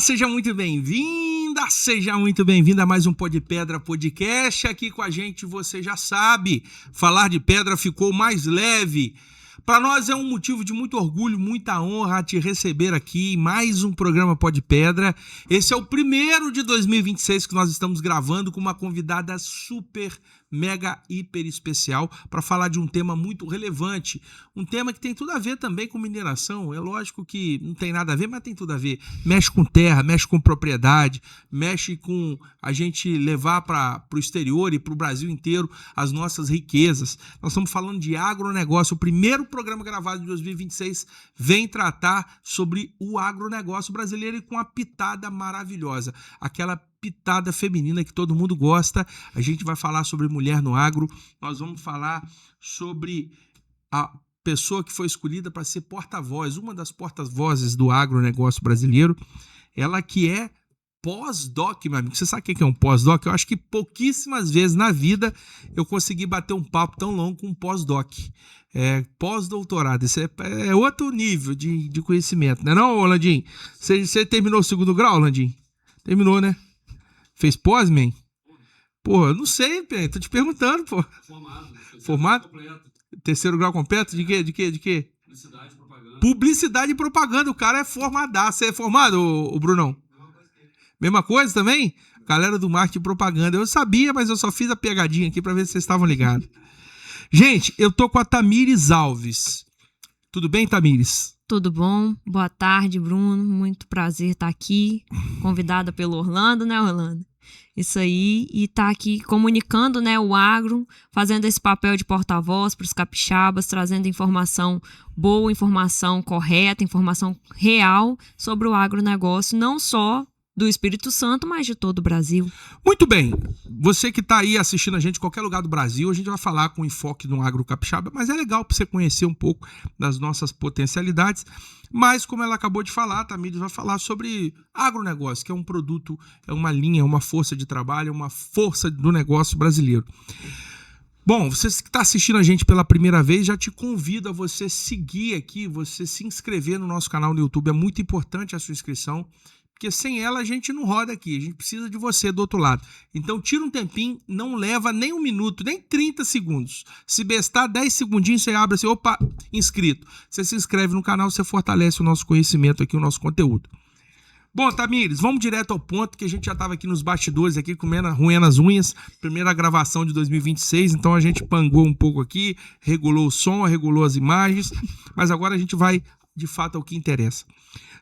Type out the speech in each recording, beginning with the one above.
seja muito bem-vinda, seja muito bem-vinda a mais um Pó de Pedra Podcast. Aqui com a gente, você já sabe, falar de pedra ficou mais leve. Para nós é um motivo de muito orgulho, muita honra te receber aqui em mais um programa Pó de Pedra. Esse é o primeiro de 2026 que nós estamos gravando com uma convidada super, mega, hiper especial para falar de um tema muito relevante. Um tema que tem tudo a ver também com mineração. É lógico que não tem nada a ver, mas tem tudo a ver. Mexe com terra, mexe com propriedade, mexe com a gente levar para o exterior e para o Brasil inteiro as nossas riquezas. Nós estamos falando de agronegócio. O primeiro programa gravado de 2026 vem tratar sobre o agronegócio brasileiro e com uma pitada maravilhosa. Aquela pitada feminina que todo mundo gosta. A gente vai falar sobre mulher no agro. Nós vamos falar sobre a pessoa que foi escolhida para ser porta-voz, uma das porta-vozes do agronegócio brasileiro. Ela que é pós-doc, meu amigo. Você sabe o que é um pós-doc? Eu acho que pouquíssimas vezes na vida eu consegui bater um papo tão longo com um pós-doc. Pós-doutorado. Isso é outro nível de conhecimento, né não, Landim? Você terminou o segundo grau, Landim? Terminou, né? Fez pós, man? Pô, eu não sei, tô te perguntando, pô. Formado? Terceiro grau completo? De quê? Publicidade e propaganda. Publicidade e propaganda. O cara é formadaço. Você é formado, ô Brunão? Mesma coisa também? Galera do marketing e propaganda. Eu sabia, mas eu só fiz a pegadinha aqui pra ver se vocês estavam ligados. Gente, eu tô com a Tamires Alves. Tudo bem, Tamires? Tudo bom? Boa tarde, Bruno. Muito prazer estar aqui, convidada pelo Orlando, né, Orlando? Isso aí, e tá aqui comunicando, né, o agro, fazendo esse papel de porta-voz para os capixabas, trazendo informação boa, informação correta, informação real sobre o agronegócio, não só do Espírito Santo, mas de todo o Brasil. Muito bem. Você que está aí assistindo a gente em qualquer lugar do Brasil, a gente vai falar com enfoque no agro capixaba, mas é legal para você conhecer um pouco das nossas potencialidades. Mas, como ela acabou de falar, a Tamires vai falar sobre agronegócio, que é um produto, é uma linha, é uma força de trabalho, é uma força do negócio brasileiro. Bom, você que está assistindo a gente pela primeira vez, já te convido a você seguir aqui, você se inscrever no nosso canal no YouTube. É muito importante a sua inscrição, porque sem ela a gente não roda aqui, a gente precisa de você do outro lado. Então tira um tempinho, não leva nem 1 minuto, nem 30 segundos. Se bestar 10 segundinhos, você abre assim, opa, inscrito. Você se inscreve no canal, você fortalece o nosso conhecimento aqui, o nosso conteúdo. Bom, Tamires, vamos direto ao ponto, que a gente já estava aqui nos bastidores, aqui roendo as unhas, primeira gravação de 2026, então a gente pangou um pouco aqui, regulou o som, regulou as imagens, mas agora a gente vai, de fato, ao que interessa.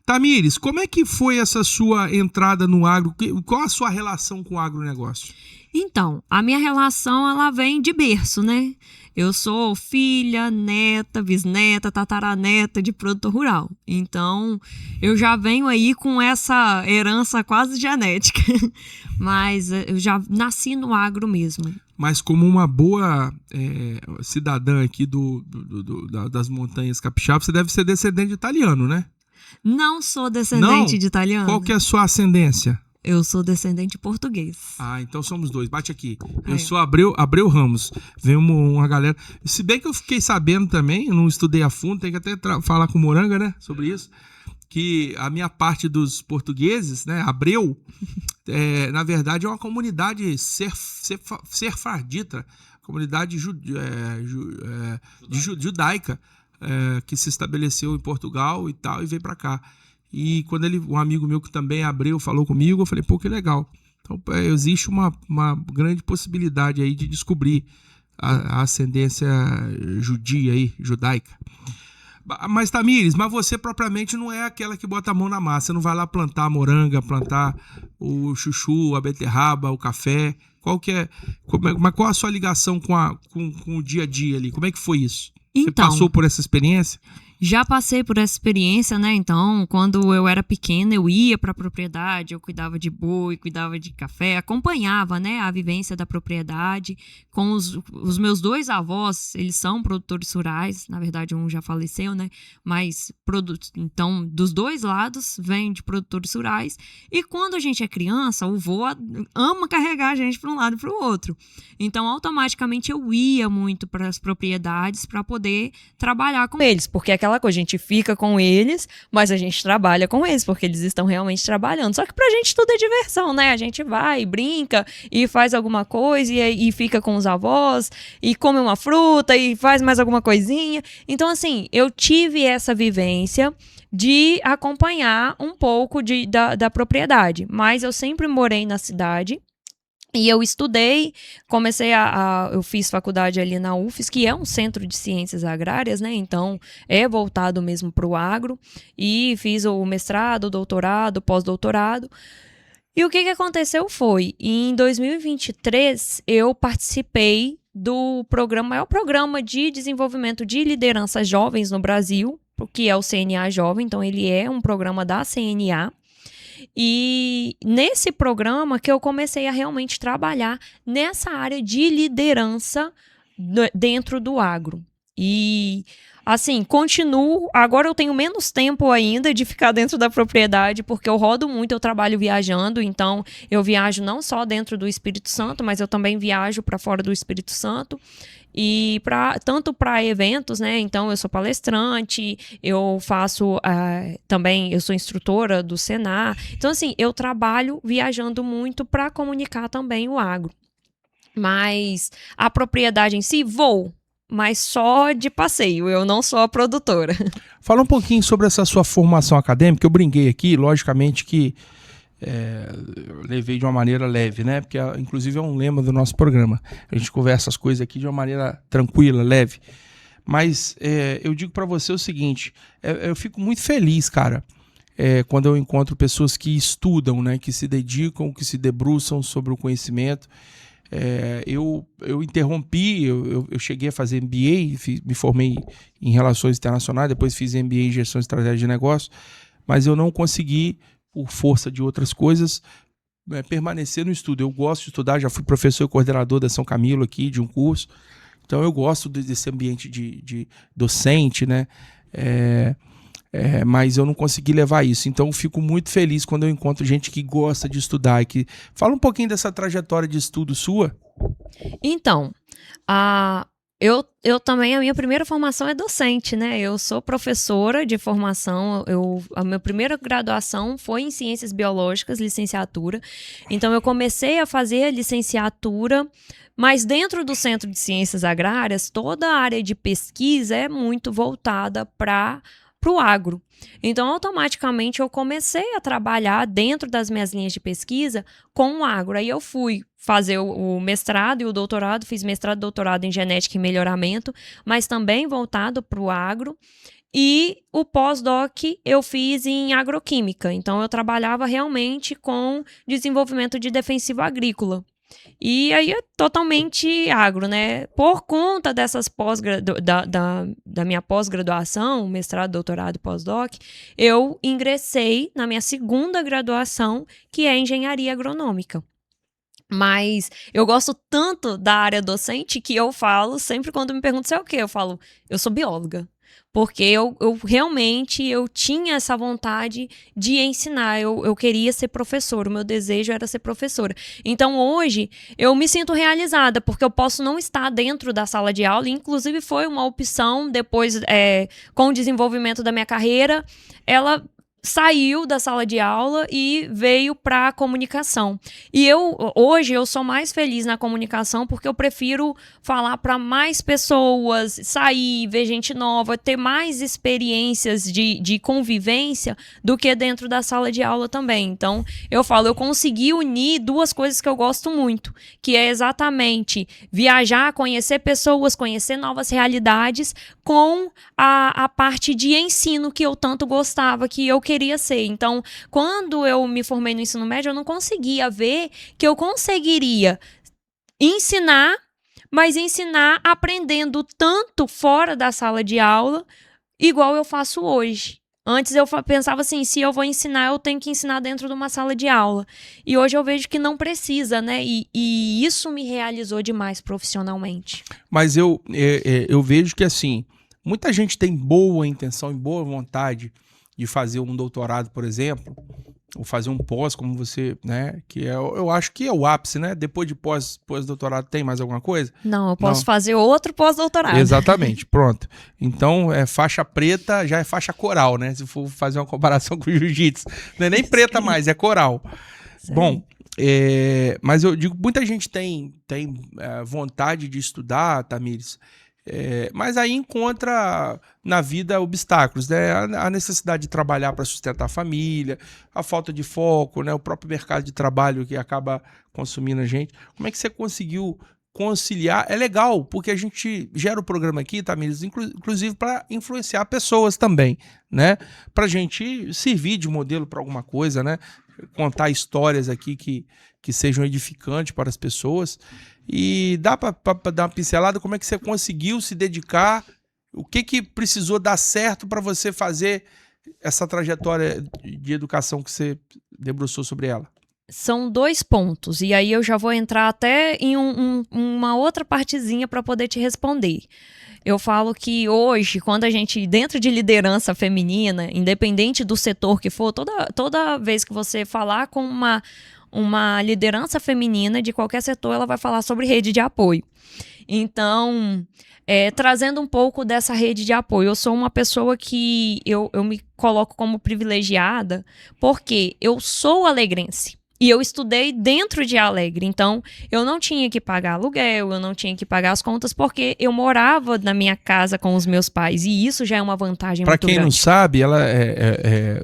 Tamires, como é que foi essa sua entrada no agro? Qual a sua relação com o agronegócio? Então, a minha relação, ela vem de berço, né? Eu sou filha, neta, bisneta, tataraneta de produtor rural. Então, eu já venho aí com essa herança quase genética. Mas eu já nasci no agro mesmo. Mas como uma boa cidadã aqui das montanhas capixabas, você deve ser descendente de italiano, né? Não sou descendente de italiano. Qual que é a sua ascendência? Eu sou descendente de português. Ah, então somos dois. Bate aqui. Eu sou Abreu Ramos. Vem uma galera. Se bem que eu fiquei sabendo também, eu não estudei a fundo, tem que até falar com o Moranga, né, sobre isso, que a minha parte dos portugueses, né, Abreu, na verdade é uma comunidade sefardita, comunidade judaica, que se estabeleceu em Portugal e tal, e veio para cá. E quando um amigo meu que também é Abreu falou comigo, eu falei, pô, que legal. Então existe uma grande possibilidade aí de descobrir a ascendência judia aí, judaica. Mas, Tamires, você propriamente não é aquela que bota a mão na massa. Você não vai lá plantar a moranga, plantar o chuchu, a beterraba, o café. Qual a sua ligação com o dia a dia ali? Como é que foi isso? Então, você passou por essa experiência? Já passei por essa experiência, né? Então, quando eu era pequena, eu ia para a propriedade, eu cuidava de boi, cuidava de café, acompanhava, né, a vivência da propriedade. Com os meus 2 avós, eles são produtores rurais, na verdade um já faleceu, né? Mas, então, dos 2 lados, vem de produtores rurais. E quando a gente é criança, o vô ama carregar a gente para um lado e para o outro. Então, automaticamente, eu ia muito para as propriedades para poder trabalhar com eles, porque aquela aquela coisa, a gente fica com eles, mas a gente trabalha com eles, porque eles estão realmente trabalhando. Só que pra gente tudo é diversão, né? A gente vai, brinca e faz alguma coisa e fica com os avós e come uma fruta e faz mais alguma coisinha. Então, assim, eu tive essa vivência de acompanhar um pouco da propriedade, mas eu sempre morei na cidade. E eu estudei, eu fiz faculdade ali na UFES, que é um centro de ciências agrárias, né? Então, é voltado mesmo para o agro. E fiz o mestrado, doutorado, pós-doutorado. E o que aconteceu foi, em 2023, eu participei do maior programa de desenvolvimento de lideranças jovens no Brasil, que é o CNA Jovem. Então, ele é um programa da CNA. E nesse programa que eu comecei a realmente trabalhar nessa área de liderança dentro do agro. E, assim, continuo. Agora eu tenho menos tempo ainda de ficar dentro da propriedade, porque eu rodo muito, eu trabalho viajando. Então, eu viajo não só dentro do Espírito Santo, mas eu também viajo para fora do Espírito Santo. E tanto para eventos, né? Então, eu sou palestrante, eu faço também, eu sou instrutora do Senar. Então, assim, eu trabalho viajando muito para comunicar também o agro. Mas a propriedade em si, vou, mas só de passeio, eu não sou a produtora. Fala um pouquinho sobre essa sua formação acadêmica. Eu brinquei aqui, logicamente que eu levei de uma maneira leve, né? Porque inclusive é um lema do nosso programa. A gente conversa as coisas aqui de uma maneira tranquila, leve. Mas eu digo para você o seguinte, eu fico muito feliz, cara, quando eu encontro pessoas que estudam, né? Que se dedicam, que se debruçam sobre o conhecimento. Eu interrompi, eu cheguei a fazer MBA, me formei em Relações Internacionais, depois fiz MBA em Gestão e Estratégia de Negócios, mas eu não consegui, por força de outras coisas, permanecer no estudo. Eu gosto de estudar, já fui professor e coordenador da São Camilo aqui, de um curso, então eu gosto desse ambiente de docente, né? Mas eu não consegui levar isso, então eu fico muito feliz quando eu encontro gente que gosta de estudar. Fala um pouquinho dessa trajetória de estudo sua. Então, eu também, a minha primeira formação é docente, né? Eu sou professora de formação, a minha primeira graduação foi em Ciências Biológicas, licenciatura. Então, eu comecei a fazer a licenciatura, mas dentro do Centro de Ciências Agrárias, toda a área de pesquisa é muito voltada para o agro. Então, automaticamente, eu comecei a trabalhar dentro das minhas linhas de pesquisa com o agro. Aí eu fui fazer o mestrado e o doutorado, fiz mestrado e doutorado em genética e melhoramento, mas também voltado para o agro. E o pós-doc eu fiz em agroquímica. Então, eu trabalhava realmente com desenvolvimento de defensivo agrícola. E aí é totalmente agro, né? Por conta dessas da minha pós-graduação, mestrado, doutorado e pós-doc, eu ingressei na minha segunda graduação, que é engenharia agronômica. Mas eu gosto tanto da área docente que eu falo, sempre quando me perguntam se é o quê, eu falo, eu sou bióloga. Porque eu realmente tinha essa vontade de ensinar, eu queria ser professora, o meu desejo era ser professora. Então hoje eu me sinto realizada, porque eu posso não estar dentro da sala de aula, inclusive foi uma opção depois, com o desenvolvimento da minha carreira, ela saiu da sala de aula e veio para a comunicação. E hoje eu sou mais feliz na comunicação porque eu prefiro falar para mais pessoas, sair, ver gente nova, ter mais experiências de convivência do que dentro da sala de aula também. Então, eu consegui unir duas coisas que eu gosto muito, que é exatamente viajar, conhecer pessoas, conhecer novas realidades, com a parte de ensino que eu tanto gostava, que eu queria ser. Então, quando eu me formei no ensino médio, eu não conseguia ver que eu conseguiria ensinar, mas ensinar aprendendo tanto fora da sala de aula, igual eu faço hoje. Antes eu pensava assim, se eu vou ensinar, eu tenho que ensinar dentro de uma sala de aula. E hoje eu vejo que não precisa, né? E isso me realizou demais profissionalmente. Mas eu vejo que, assim, muita gente tem boa intenção e boa vontade de fazer um doutorado, por exemplo, ou fazer um pós, como você, né, que eu acho que é o ápice, né? Depois de pós-doutorado tem mais alguma coisa? Não, eu posso fazer outro pós-doutorado. Exatamente, pronto. Então, faixa preta já é faixa coral, né? Se for fazer uma comparação com o jiu-jitsu. Não é nem preta mais, é coral. Sim. Bom, mas eu digo, muita gente tem vontade de estudar, Tamires, mas aí encontra na vida obstáculos, né? A necessidade de trabalhar para sustentar a família, a falta de foco, né? O próprio mercado de trabalho que acaba consumindo a gente. Como é que você conseguiu conciliar? É legal, porque a gente gera o programa aqui, Tamires, inclusive para influenciar pessoas também, né? Para a gente servir de modelo para alguma coisa, né? Contar histórias aqui que sejam edificantes para as pessoas. E dá para dar uma pincelada como é que você conseguiu se dedicar, o que precisou dar certo para você fazer essa trajetória de educação que você debruçou sobre ela? São 2 pontos, e aí eu já vou entrar até em uma outra partezinha para poder te responder. Eu falo que hoje, quando a gente, dentro de liderança feminina, independente do setor que for, toda vez que você falar com uma liderança feminina de qualquer setor, ela vai falar sobre rede de apoio. Então, trazendo um pouco dessa rede de apoio, eu sou uma pessoa que eu me coloco como privilegiada porque eu sou alegrense. E eu estudei dentro de Alegre, então eu não tinha que pagar aluguel, eu não tinha que pagar as contas, porque eu morava na minha casa com os meus pais, e isso já é uma vantagem muito grande. Para quem não sabe,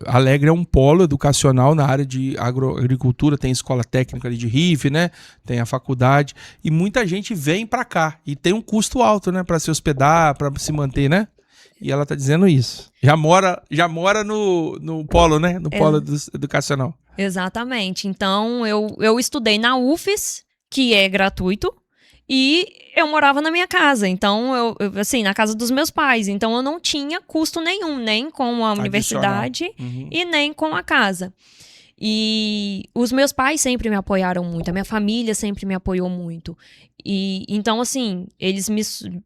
Alegre é um polo educacional na área de agricultura, tem escola técnica ali de Rive, né? Tem a faculdade, e muita gente vem para cá, e tem um custo alto, né? Para se hospedar, para se manter, né? E ela tá dizendo isso. Já mora no polo, né? No polo educacional. Exatamente. Então, eu estudei na UFES, que é gratuito, e eu morava na minha casa. Então, assim, na casa dos meus pais. Então, eu não tinha custo nenhum, nem com a universidade e nem com a casa. E os meus pais sempre me apoiaram muito, a minha família sempre me apoiou muito. E então, assim, eles me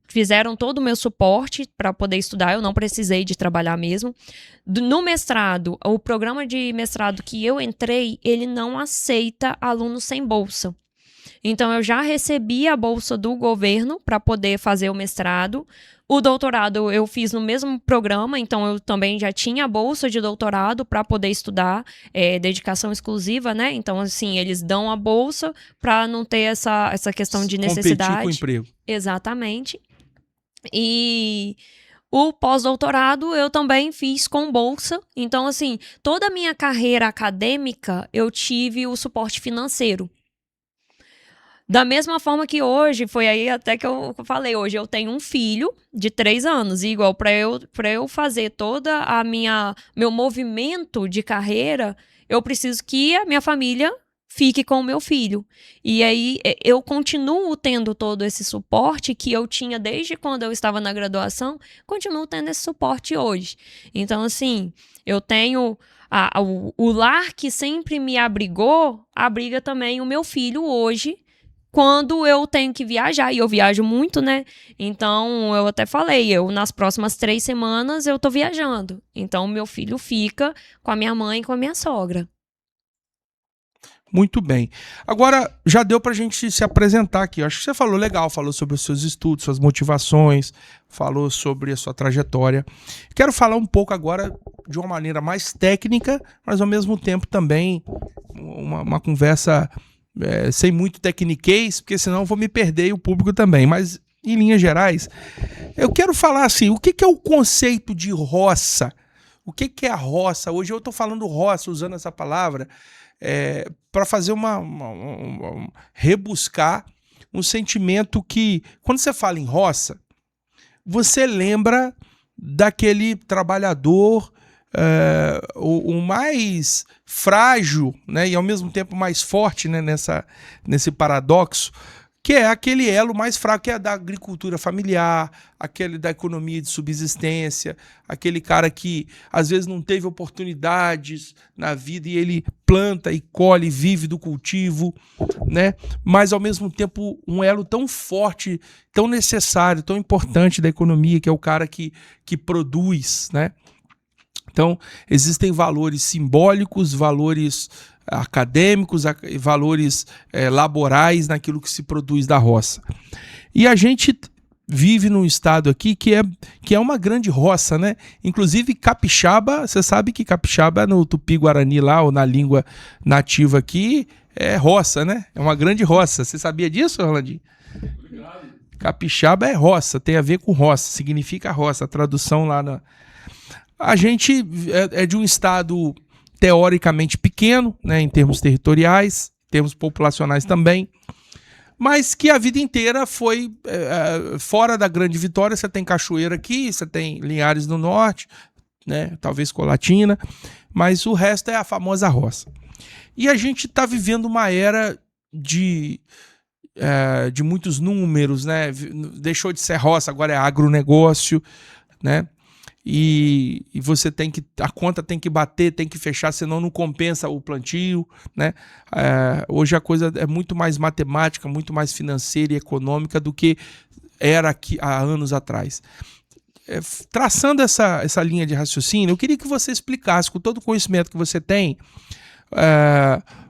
fizeram todo o meu suporte para poder estudar, eu não precisei de trabalhar mesmo. No mestrado, o programa de mestrado que eu entrei, ele não aceita alunos sem bolsa. Então, eu já recebi a bolsa do governo para poder fazer o mestrado. O doutorado eu fiz no mesmo programa, então eu também já tinha a bolsa de doutorado para poder estudar, dedicação exclusiva, né? Então, assim, eles dão a bolsa para não ter essa questão de necessidade. Competir com o emprego. Exatamente. E o pós-doutorado eu também fiz com bolsa. Então, assim, toda a minha carreira acadêmica eu tive o suporte financeiro. Da mesma forma que hoje, foi aí até que eu falei, hoje eu tenho um filho de 3 anos, e igual para eu fazer toda a meu movimento de carreira, eu preciso que a minha família fique com o meu filho. E aí eu continuo tendo todo esse suporte que eu tinha desde quando eu estava na graduação, continuo tendo esse suporte hoje. Então, assim, eu tenho o lar que sempre me abrigou, abriga também o meu filho hoje, quando eu tenho que viajar, e eu viajo muito, né? Então, eu até falei, nas próximas 3 semanas eu tô viajando. Então, meu filho fica com a minha mãe e com a minha sogra. Muito bem. Agora, já deu pra gente se apresentar aqui. Eu acho que você falou legal, falou sobre os seus estudos, suas motivações, falou sobre a sua trajetória. Quero falar um pouco agora de uma maneira mais técnica, mas ao mesmo tempo também uma conversa sem muito tecniquez, porque senão eu vou me perder e o público também. Mas, em linhas gerais, eu quero falar assim, o que é o conceito de roça? O que é a roça? Hoje eu estou falando roça, usando essa palavra, para fazer rebuscar um sentimento que, quando você fala em roça, você lembra daquele trabalhador o mais frágil, né, e ao mesmo tempo mais forte, né, nesse paradoxo, que é aquele elo mais fraco, que é da agricultura familiar, aquele da economia de subsistência, aquele cara que às vezes não teve oportunidades na vida e ele planta e colhe, vive do cultivo, né? Mas ao mesmo tempo um elo tão forte, tão necessário, tão importante da economia, que é o cara que produz, né? Então, existem valores simbólicos, valores acadêmicos, valores laborais naquilo que se produz da roça. E a gente vive num estado aqui que é uma grande roça, né? Inclusive capixaba, você sabe que capixaba no tupi-guarani lá, ou na língua nativa aqui, é roça, né? É uma grande roça. Você sabia disso, Orlandinho? Obrigado. Capixaba é roça, tem a ver com roça, significa roça, a tradução lá na... A gente é de um estado teoricamente pequeno, né, em termos territoriais, em termos populacionais também, mas que a vida inteira foi fora da Grande Vitória. Você tem Cachoeira aqui, você tem Linhares no norte, né, talvez Colatina, mas o resto é a famosa roça. E a gente está vivendo uma era de muitos números, né? Deixou de ser roça, agora é agronegócio, né? E você tem que, a conta tem que bater, tem que fechar, senão não compensa o plantio, né? Hoje a coisa é muito mais matemática, muito mais financeira e econômica do que era aqui há anos atrás. Traçando essa linha de raciocínio, eu queria que você explicasse, com todo o conhecimento que você tem,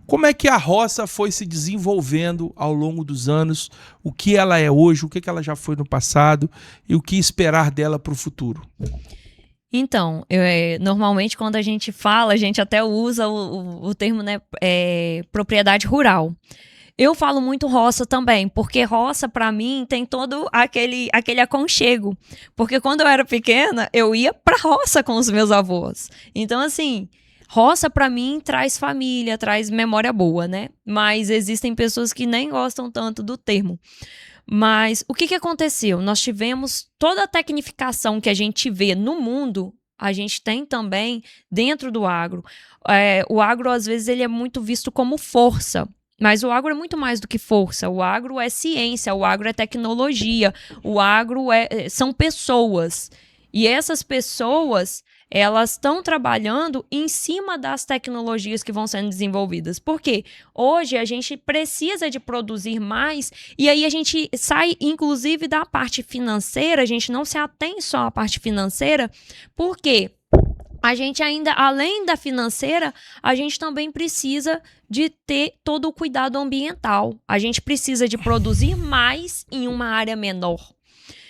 como é que a roça foi se desenvolvendo ao longo dos anos, o que ela é hoje, o que ela já foi no passado e o que esperar dela para o futuro. Então, normalmente quando a gente fala, a gente até usa o termo, né, propriedade rural. Eu falo muito roça também, porque roça para mim tem todo aquele aconchego. Porque quando eu era pequena, eu ia pra roça com os meus avós. Então, assim, roça para mim traz família, traz memória boa, né? Mas existem pessoas que nem gostam tanto do termo. Mas o que aconteceu? Nós tivemos toda a tecnificação que a gente vê no mundo, a gente tem também dentro do agro. O agro, às vezes, ele é muito visto como força, mas o agro é muito mais do que força. O agro é ciência, o agro é tecnologia, o agro são pessoas. E essas pessoas, elas estão trabalhando em cima das tecnologias que vão sendo desenvolvidas. Por quê? Hoje a gente precisa de produzir mais e aí a gente sai, inclusive, da parte financeira, a gente não se atém só à parte financeira, porque a gente ainda, além da financeira, a gente também precisa de ter todo o cuidado ambiental. A gente precisa de produzir mais em uma área menor.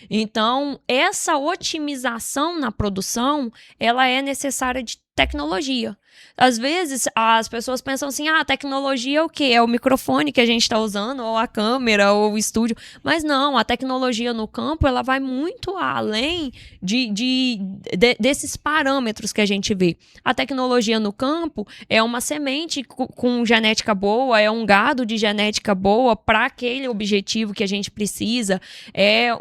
Então, essa otimização na produção, ela é necessária de tecnologia. Às vezes, as pessoas pensam assim, a tecnologia é o quê? É o microfone que a gente está usando, ou a câmera, ou o estúdio. Mas não, a tecnologia no campo, ela vai muito além desses parâmetros que a gente vê. A tecnologia no campo é uma semente com genética boa, é um gado de genética boa para aquele objetivo que a gente precisa, é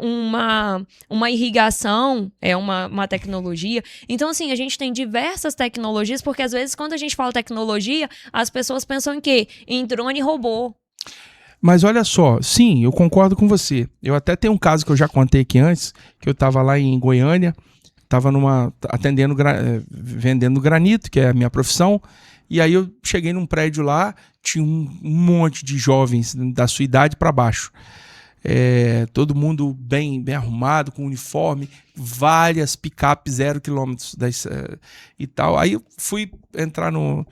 uma irrigação, é uma tecnologia. Então, assim, a gente tem diversas tecnologias, porque às vezes quando a gente fala tecnologia, as pessoas pensam em quê? Em drone e robô. Mas olha só, sim, eu concordo com você. Eu até tenho um caso que eu já contei aqui antes, que eu estava lá em Goiânia, estava vendendo granito, que é a minha profissão, e aí eu cheguei num prédio lá, tinha um monte de jovens da sua idade para baixo. Todo mundo bem arrumado, com uniforme, várias picapes 0 km e tal. Aí eu fui entrar no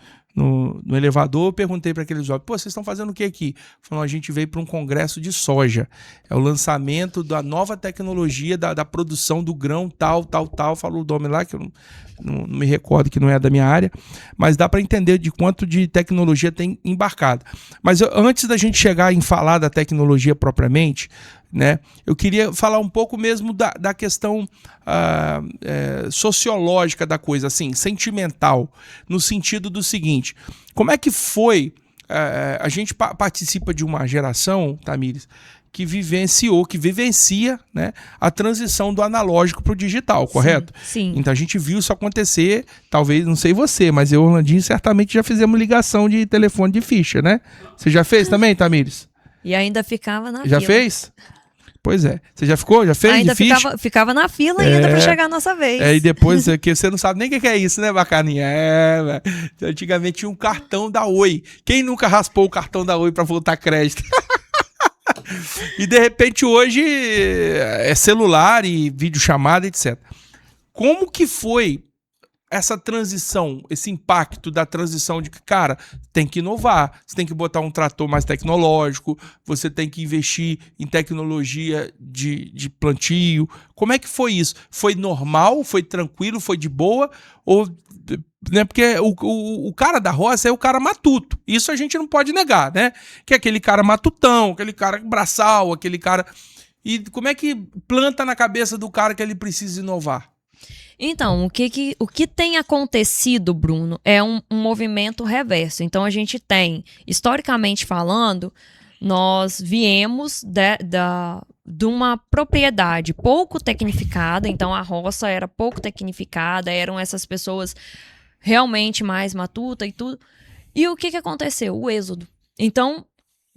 elevador, perguntei para aqueles jovens, vocês estão fazendo o que aqui? Falaram, a gente veio para um congresso de soja, é o lançamento da nova tecnologia da produção do grão tal, falou o nome lá, que eu não me recordo, que não é da minha área, mas dá para entender de quanto de tecnologia tem embarcado. Mas antes da gente chegar em falar da tecnologia propriamente, né, eu queria falar um pouco mesmo da questão sociológica da coisa, assim, sentimental, no sentido do seguinte, como é que foi, a gente participa de uma geração, Tamires, que vivencia, né, a transição do analógico para o digital, correto? Sim. Então a gente viu isso acontecer, talvez, não sei você, mas eu e o Orlandinho certamente já fizemos ligação de telefone de ficha, né? Você já fez também, Tamires? E ainda ficava na fila. Já fez? Pois é. Você já ficou? Já fez? Ainda ficava na fila ainda para chegar a nossa vez. E depois, que você não sabe nem o que é isso, né, bacaninha? Antigamente tinha um cartão da Oi. Quem nunca raspou o cartão da Oi para voltar crédito? E de repente hoje é celular e videochamada, etc. Como que foi essa transição, esse impacto da transição de que, cara, tem que inovar, você tem que botar um trator mais tecnológico, você tem que investir em tecnologia de plantio. Como é que foi isso? Foi normal? Foi tranquilo? Foi de boa? Ou, né, porque o cara da roça é o cara matuto. Isso a gente não pode negar, né? Que é aquele cara matutão, aquele cara braçal, aquele cara... E como é que planta na cabeça do cara que ele precisa inovar? Então, o que tem acontecido, Bruno, é um movimento reverso. Então, a gente tem, historicamente falando, nós viemos de uma propriedade pouco tecnificada, então a roça era pouco tecnificada, eram essas pessoas realmente mais matutas e tudo. E o que aconteceu? O êxodo. Então,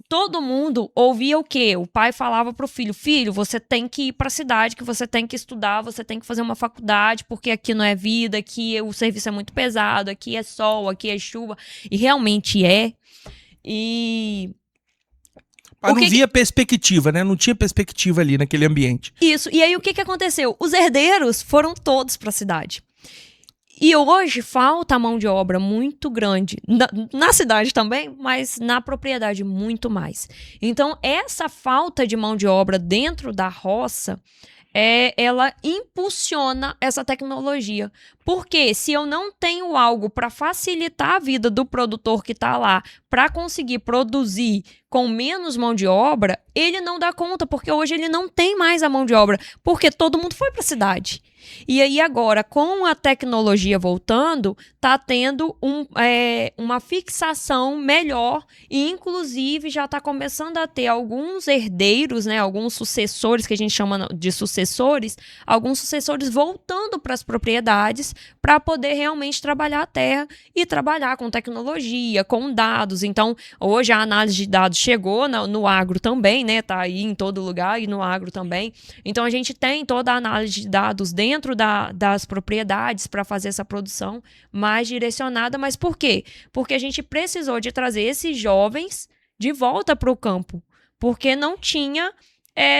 todo mundo ouvia o quê? O pai falava pro filho, filho, você tem que ir pra cidade, que você tem que estudar, você tem que fazer uma faculdade, porque aqui não é vida, aqui o serviço é muito pesado, aqui é sol, aqui é chuva. E realmente é. Mas não via perspectiva, né? Não tinha perspectiva ali naquele ambiente. Isso. E aí o que aconteceu? Os herdeiros foram todos pra cidade. E hoje falta mão de obra muito grande, na cidade também, mas na propriedade muito mais. Então, essa falta de mão de obra dentro da roça, ela impulsiona essa tecnologia. Porque se eu não tenho algo para facilitar a vida do produtor que está lá, para conseguir produzir com menos mão de obra, ele não dá conta, porque hoje ele não tem mais a mão de obra, porque todo mundo foi para a cidade. E aí agora, com a tecnologia voltando, está tendo uma fixação melhor e inclusive já está começando a ter alguns herdeiros, né, alguns sucessores, que a gente chama de sucessores, alguns sucessores voltando para as propriedades para poder realmente trabalhar a terra e trabalhar com tecnologia, com dados. Então, hoje a análise de dados chegou no agro também, né, tá aí em todo lugar e no agro também. Então, a gente tem toda a análise de dados dentro das propriedades para fazer essa produção mais direcionada. Mas por quê? Porque a gente precisou de trazer esses jovens de volta para o campo, porque não tinha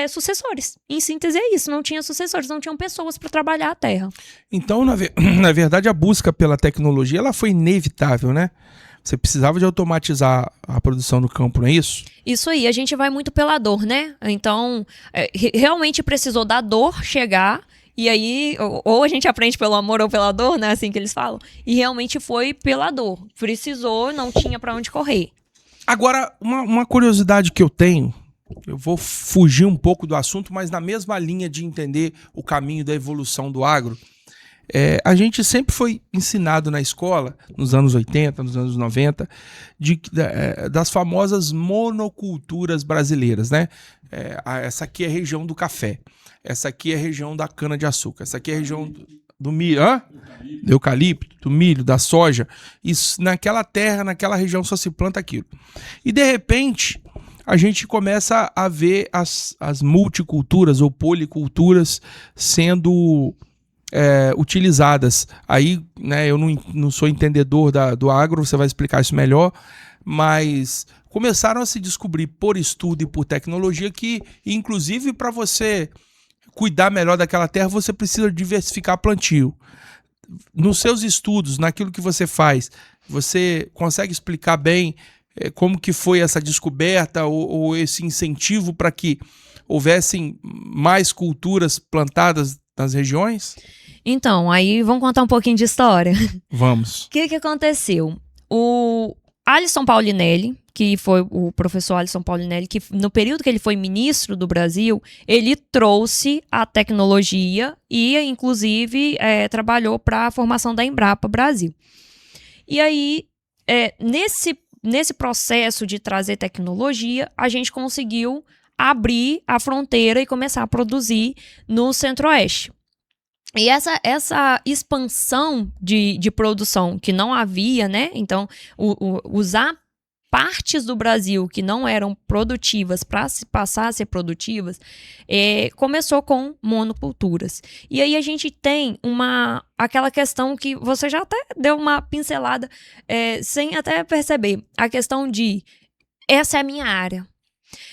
sucessores. Em síntese é isso, não tinha sucessores, não tinham pessoas para trabalhar a terra. Então, na verdade, a busca pela tecnologia ela foi inevitável, né? Você precisava de automatizar a produção no campo, não é isso? Isso aí, a gente vai muito pela dor, né? Então, realmente precisou da dor chegar. E aí, ou a gente aprende pelo amor ou pela dor, né? Assim que eles falam. E realmente foi pela dor. Precisou, não tinha para onde correr. Agora, uma curiosidade que eu tenho, eu vou fugir um pouco do assunto, mas na mesma linha de entender o caminho da evolução do agro. A gente sempre foi ensinado na escola, nos anos 80, nos anos 90, das famosas monoculturas brasileiras, né? Essa aqui é a região do café. Essa aqui é a região da cana-de-açúcar. Essa aqui é a região do milho, do eucalipto, do milho, da soja. Isso, naquela terra, naquela região só se planta aquilo. E de repente, a gente começa a ver as multiculturas ou policulturas sendo utilizadas. Aí, né, eu não sou entendedor do agro, você vai explicar isso melhor, mas começaram a se descobrir por estudo e por tecnologia que, inclusive, para você cuidar melhor daquela terra, você precisa diversificar plantio. Nos seus estudos, naquilo que você faz, você consegue explicar bem como que foi essa descoberta ou esse incentivo para que houvessem mais culturas plantadas nas regiões? Então, aí vamos contar um pouquinho de história. Vamos. O que aconteceu? O Alisson Paulinelli, que foi o professor Alisson Paulinelli, que no período que ele foi ministro do Brasil, ele trouxe a tecnologia e, inclusive, trabalhou para a formação da Embrapa Brasil. E aí, nesse processo de trazer tecnologia, a gente conseguiu abrir a fronteira e começar a produzir no Centro-Oeste. E essa expansão de produção que não havia, né? Então, usar partes do Brasil que não eram produtivas para se passar a ser produtivas, começou com monoculturas. E aí a gente tem aquela questão que você já até deu uma pincelada sem até perceber. A questão de, essa é a minha área.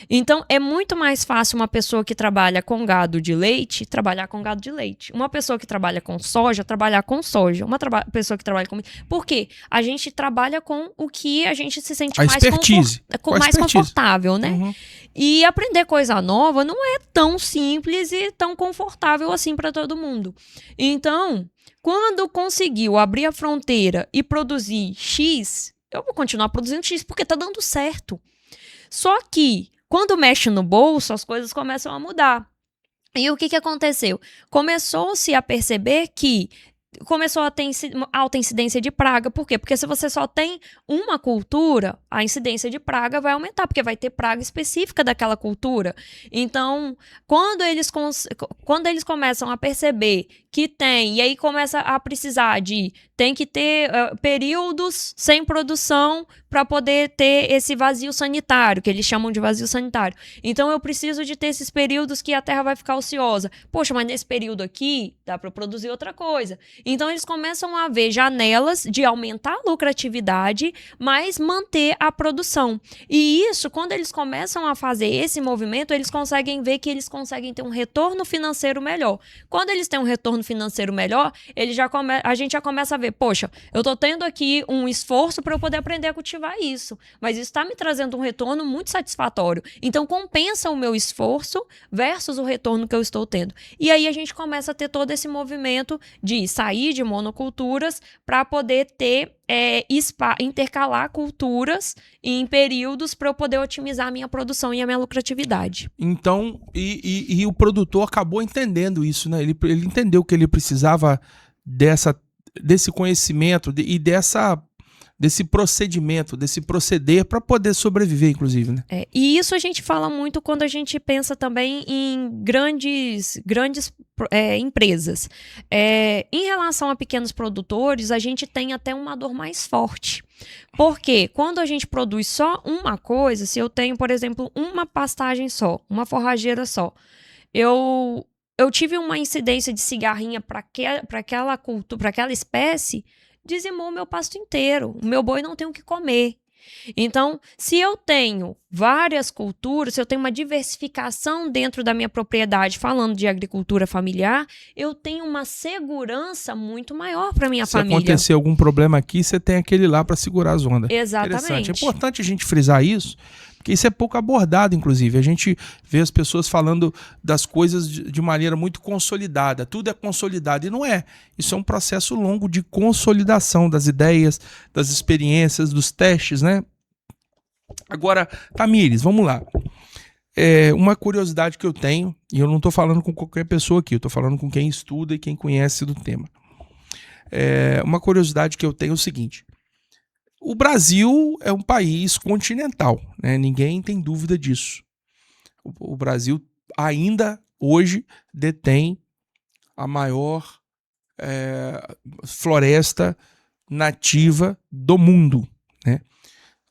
Então, é muito mais fácil uma pessoa que trabalha com gado de leite trabalhar com gado de leite. Uma pessoa que trabalha com soja trabalhar com soja. Uma pessoa que trabalha com... Por quê? A gente trabalha com o que a gente se sente mais confortável, né? Uhum. E aprender coisa nova não é tão simples e tão confortável assim para todo mundo. Então, quando conseguiu abrir a fronteira e produzir X, eu vou continuar produzindo X porque tá dando certo. Só que, quando mexe no bolso, as coisas começam a mudar. E o que aconteceu? Começou-se a perceber que começou a ter alta incidência de praga. Por quê? Porque se você só tem uma cultura, a incidência de praga vai aumentar, porque vai ter praga específica daquela cultura. Então, quando eles começam a perceber que tem, e aí começa a precisar tem que ter períodos sem produção para poder ter esse vazio sanitário, que eles chamam de vazio sanitário. Então, eu preciso de ter esses períodos que a terra vai ficar ociosa. Poxa, mas nesse período aqui, dá para produzir outra coisa. Então, eles começam a ver janelas de aumentar a lucratividade, mas manter a produção. E isso, quando eles começam a fazer esse movimento, eles conseguem ver que eles conseguem ter um retorno financeiro melhor. Quando eles têm um retorno financeiro melhor, a gente já começa a ver, poxa, eu tô tendo aqui um esforço para eu poder aprender a cultivar isso, mas isso está me trazendo um retorno muito satisfatório. Então, compensa o meu esforço versus o retorno que eu estou tendo. E aí a gente começa a ter todo esse movimento de sair de monoculturas para poder ter intercalar culturas em períodos para eu poder otimizar a minha produção e a minha lucratividade. Então, e o produtor acabou entendendo isso, né? Ele entendeu que ele precisava desse conhecimento e desse procedimento, desse proceder para poder sobreviver, inclusive, né? E isso a gente fala muito quando a gente pensa também em grandes empresas. Em relação a pequenos produtores, a gente tem até uma dor mais forte. Porque quando a gente produz só uma coisa, se eu tenho, por exemplo, uma pastagem só, uma forrageira só, eu tive uma incidência de cigarrinha para aquela cultura, para aquela espécie, dizimou o meu pasto inteiro. O meu boi não tem o que comer. Então, se eu tenho várias culturas, se eu tenho uma diversificação dentro da minha propriedade, falando de agricultura familiar, eu tenho uma segurança muito maior para minha família. Se acontecer algum problema aqui, você tem aquele lá para segurar as ondas. Exatamente. É importante a gente frisar isso, porque isso é pouco abordado, inclusive. A gente vê as pessoas falando das coisas de maneira muito consolidada. Tudo é consolidado e não é. Isso é um processo longo de consolidação das ideias, das experiências, dos testes, né? Agora, Tamires, vamos lá. Uma curiosidade que eu tenho, e eu não estou falando com qualquer pessoa aqui, eu estou falando com quem estuda e quem conhece do tema. Uma curiosidade que eu tenho é o seguinte: o Brasil é um país continental, né? Ninguém tem dúvida disso. O Brasil ainda hoje detém a maior floresta nativa do mundo, né?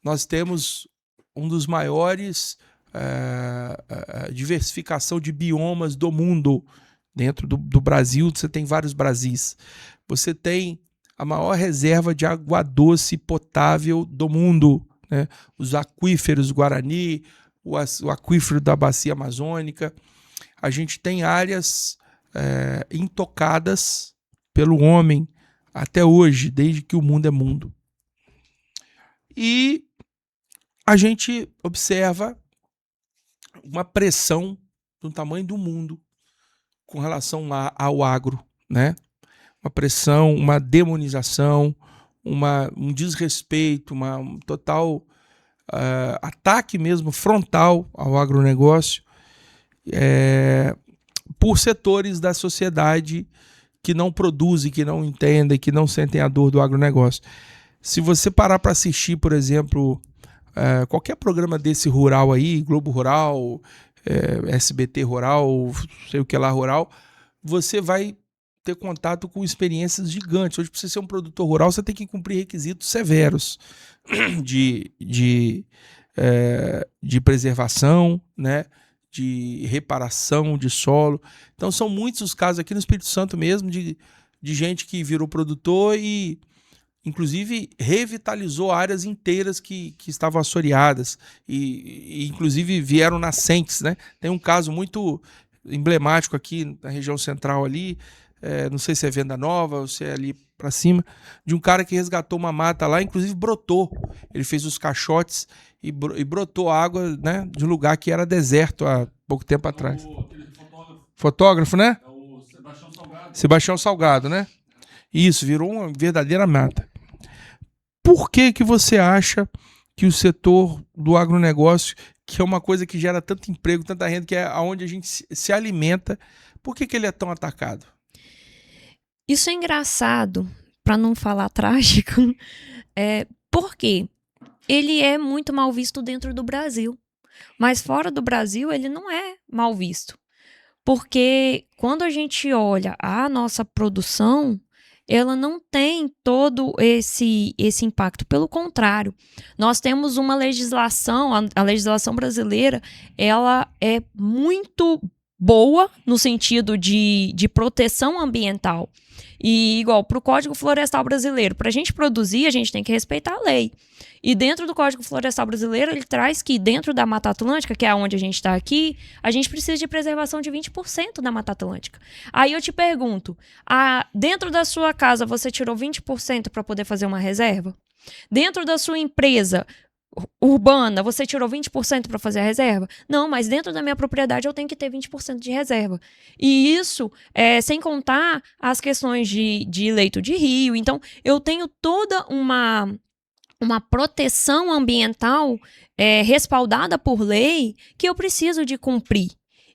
Nós temos um dos maiores diversificação de biomas do mundo. Dentro do Brasil, você tem vários Brasis. Você tem a maior reserva de água doce potável do mundo, né? Os aquíferos Guarani, o aquífero da Bacia Amazônica. A gente tem áreas intocadas pelo homem até hoje, desde que o mundo é mundo. E a gente observa uma pressão do tamanho do mundo com relação ao agro, né? Uma pressão, uma demonização, um desrespeito, um total ataque mesmo frontal ao agronegócio por setores da sociedade que não produzem, que não entendem, que não sentem a dor do agronegócio. Se você parar para assistir, por exemplo, qualquer programa desse rural aí, Globo Rural, SBT Rural, sei o que lá rural, você vai ter contato com experiências gigantes. Hoje, para você ser um produtor rural, você tem que cumprir requisitos severos de preservação, né? De reparação de solo. Então, são muitos os casos aqui no Espírito Santo mesmo de gente que virou produtor e inclusive revitalizou áreas inteiras que estavam assoreadas e inclusive vieram nascentes, né? Tem um caso muito emblemático aqui na região central ali, não sei se é Venda Nova ou se é ali para cima, de um cara que resgatou uma mata lá, inclusive brotou. Ele fez os caixotes e brotou água, né, de um lugar que era deserto há pouco tempo atrás. Fotógrafo, né? É o Sebastião Salgado. Sebastião Salgado, né? Isso, virou uma verdadeira mata. Por que você acha que o setor do agronegócio, que é uma coisa que gera tanto emprego, tanta renda, que é onde a gente se alimenta, por que ele é tão atacado? Isso é engraçado, para não falar trágico, porque ele é muito mal visto dentro do Brasil. Mas fora do Brasil, ele não é mal visto. Porque quando a gente olha a nossa produção, ela não tem todo esse impacto. Pelo contrário, nós temos uma legislação, a legislação brasileira, ela é muito boa no sentido de proteção ambiental. E igual para o Código Florestal Brasileiro, para a gente produzir, a gente tem que respeitar a lei. E dentro do Código Florestal Brasileiro, ele traz que dentro da Mata Atlântica, que é onde a gente está aqui, a gente precisa de preservação de 20% da Mata Atlântica. Aí eu te pergunto, dentro da sua casa você tirou 20% para poder fazer uma reserva? Dentro da sua empresa urbana, você tirou 20% para fazer a reserva? Não, mas dentro da minha propriedade eu tenho que ter 20% de reserva. E isso, sem contar as questões de leito de rio. Então, eu tenho toda uma proteção ambiental respaldada por lei que eu preciso de cumprir.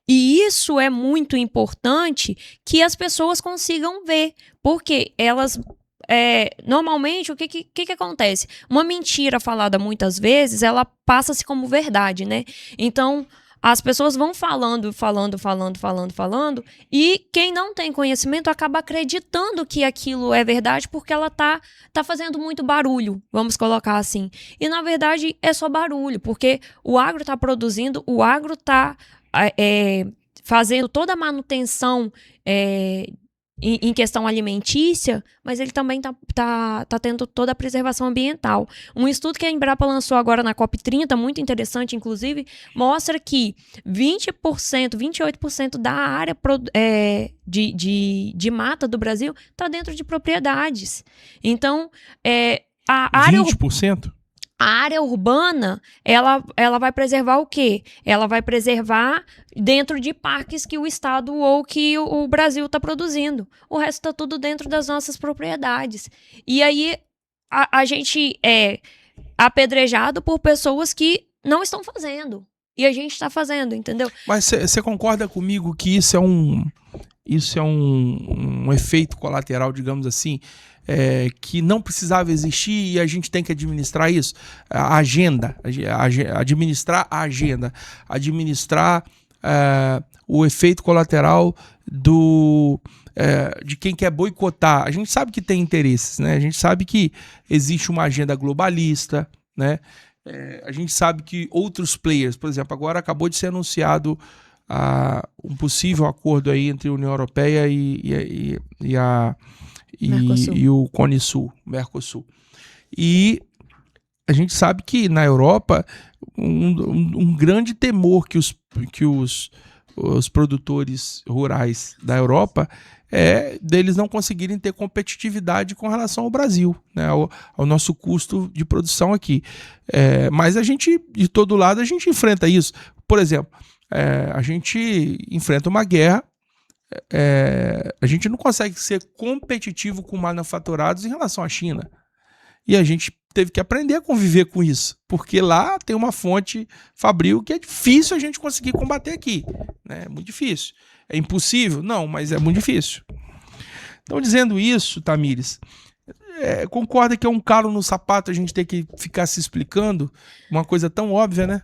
E isso é muito importante que as pessoas consigam ver, porque elas... normalmente, o que acontece? Uma mentira falada muitas vezes, ela passa-se como verdade, né? Então, as pessoas vão falando, e quem não tem conhecimento acaba acreditando que aquilo é verdade porque ela tá fazendo muito barulho, vamos colocar assim. E, na verdade, é só barulho, porque o agro está produzindo, o agro está fazendo toda a manutenção em questão alimentícia, mas ele também tá tendo toda a preservação ambiental. Um estudo que a Embrapa lançou agora na COP30, muito interessante, inclusive, mostra que 28% da área de mata do Brasil está dentro de propriedades. Então, a área... 20%? A área urbana, ela vai preservar o quê? Ela vai preservar dentro de parques que o Estado ou que o Brasil está produzindo. O resto está tudo dentro das nossas propriedades. E aí a gente é apedrejado por pessoas que não estão fazendo. E a gente está fazendo, entendeu? Mas você concorda comigo que isso é um efeito colateral, digamos assim, que não precisava existir e a gente tem que administrar isso? A agenda, administrar a agenda, administrar o efeito colateral de quem quer boicotar. A gente sabe que tem interesses, né? A gente sabe que existe uma agenda globalista, né? A gente sabe que outros players, por exemplo, agora acabou de ser anunciado um possível acordo aí entre a União Europeia e o Cone Sul, Mercosul. E a gente sabe que na Europa um grande temor que os produtores rurais da Europa é deles não conseguirem ter competitividade com relação ao Brasil, né, ao nosso custo de produção aqui. Mas a gente, de todo lado, a gente enfrenta isso. Por exemplo, a gente enfrenta uma guerra, a gente não consegue ser competitivo com manufaturados em relação à China. E a gente teve que aprender a conviver com isso, porque lá tem uma fonte fabril que é difícil a gente conseguir combater aqui, né? É muito difícil. É impossível? Não, mas é muito difícil. Então, dizendo isso, Tamires, concorda que é um calo no sapato a gente ter que ficar se explicando uma coisa tão óbvia, né?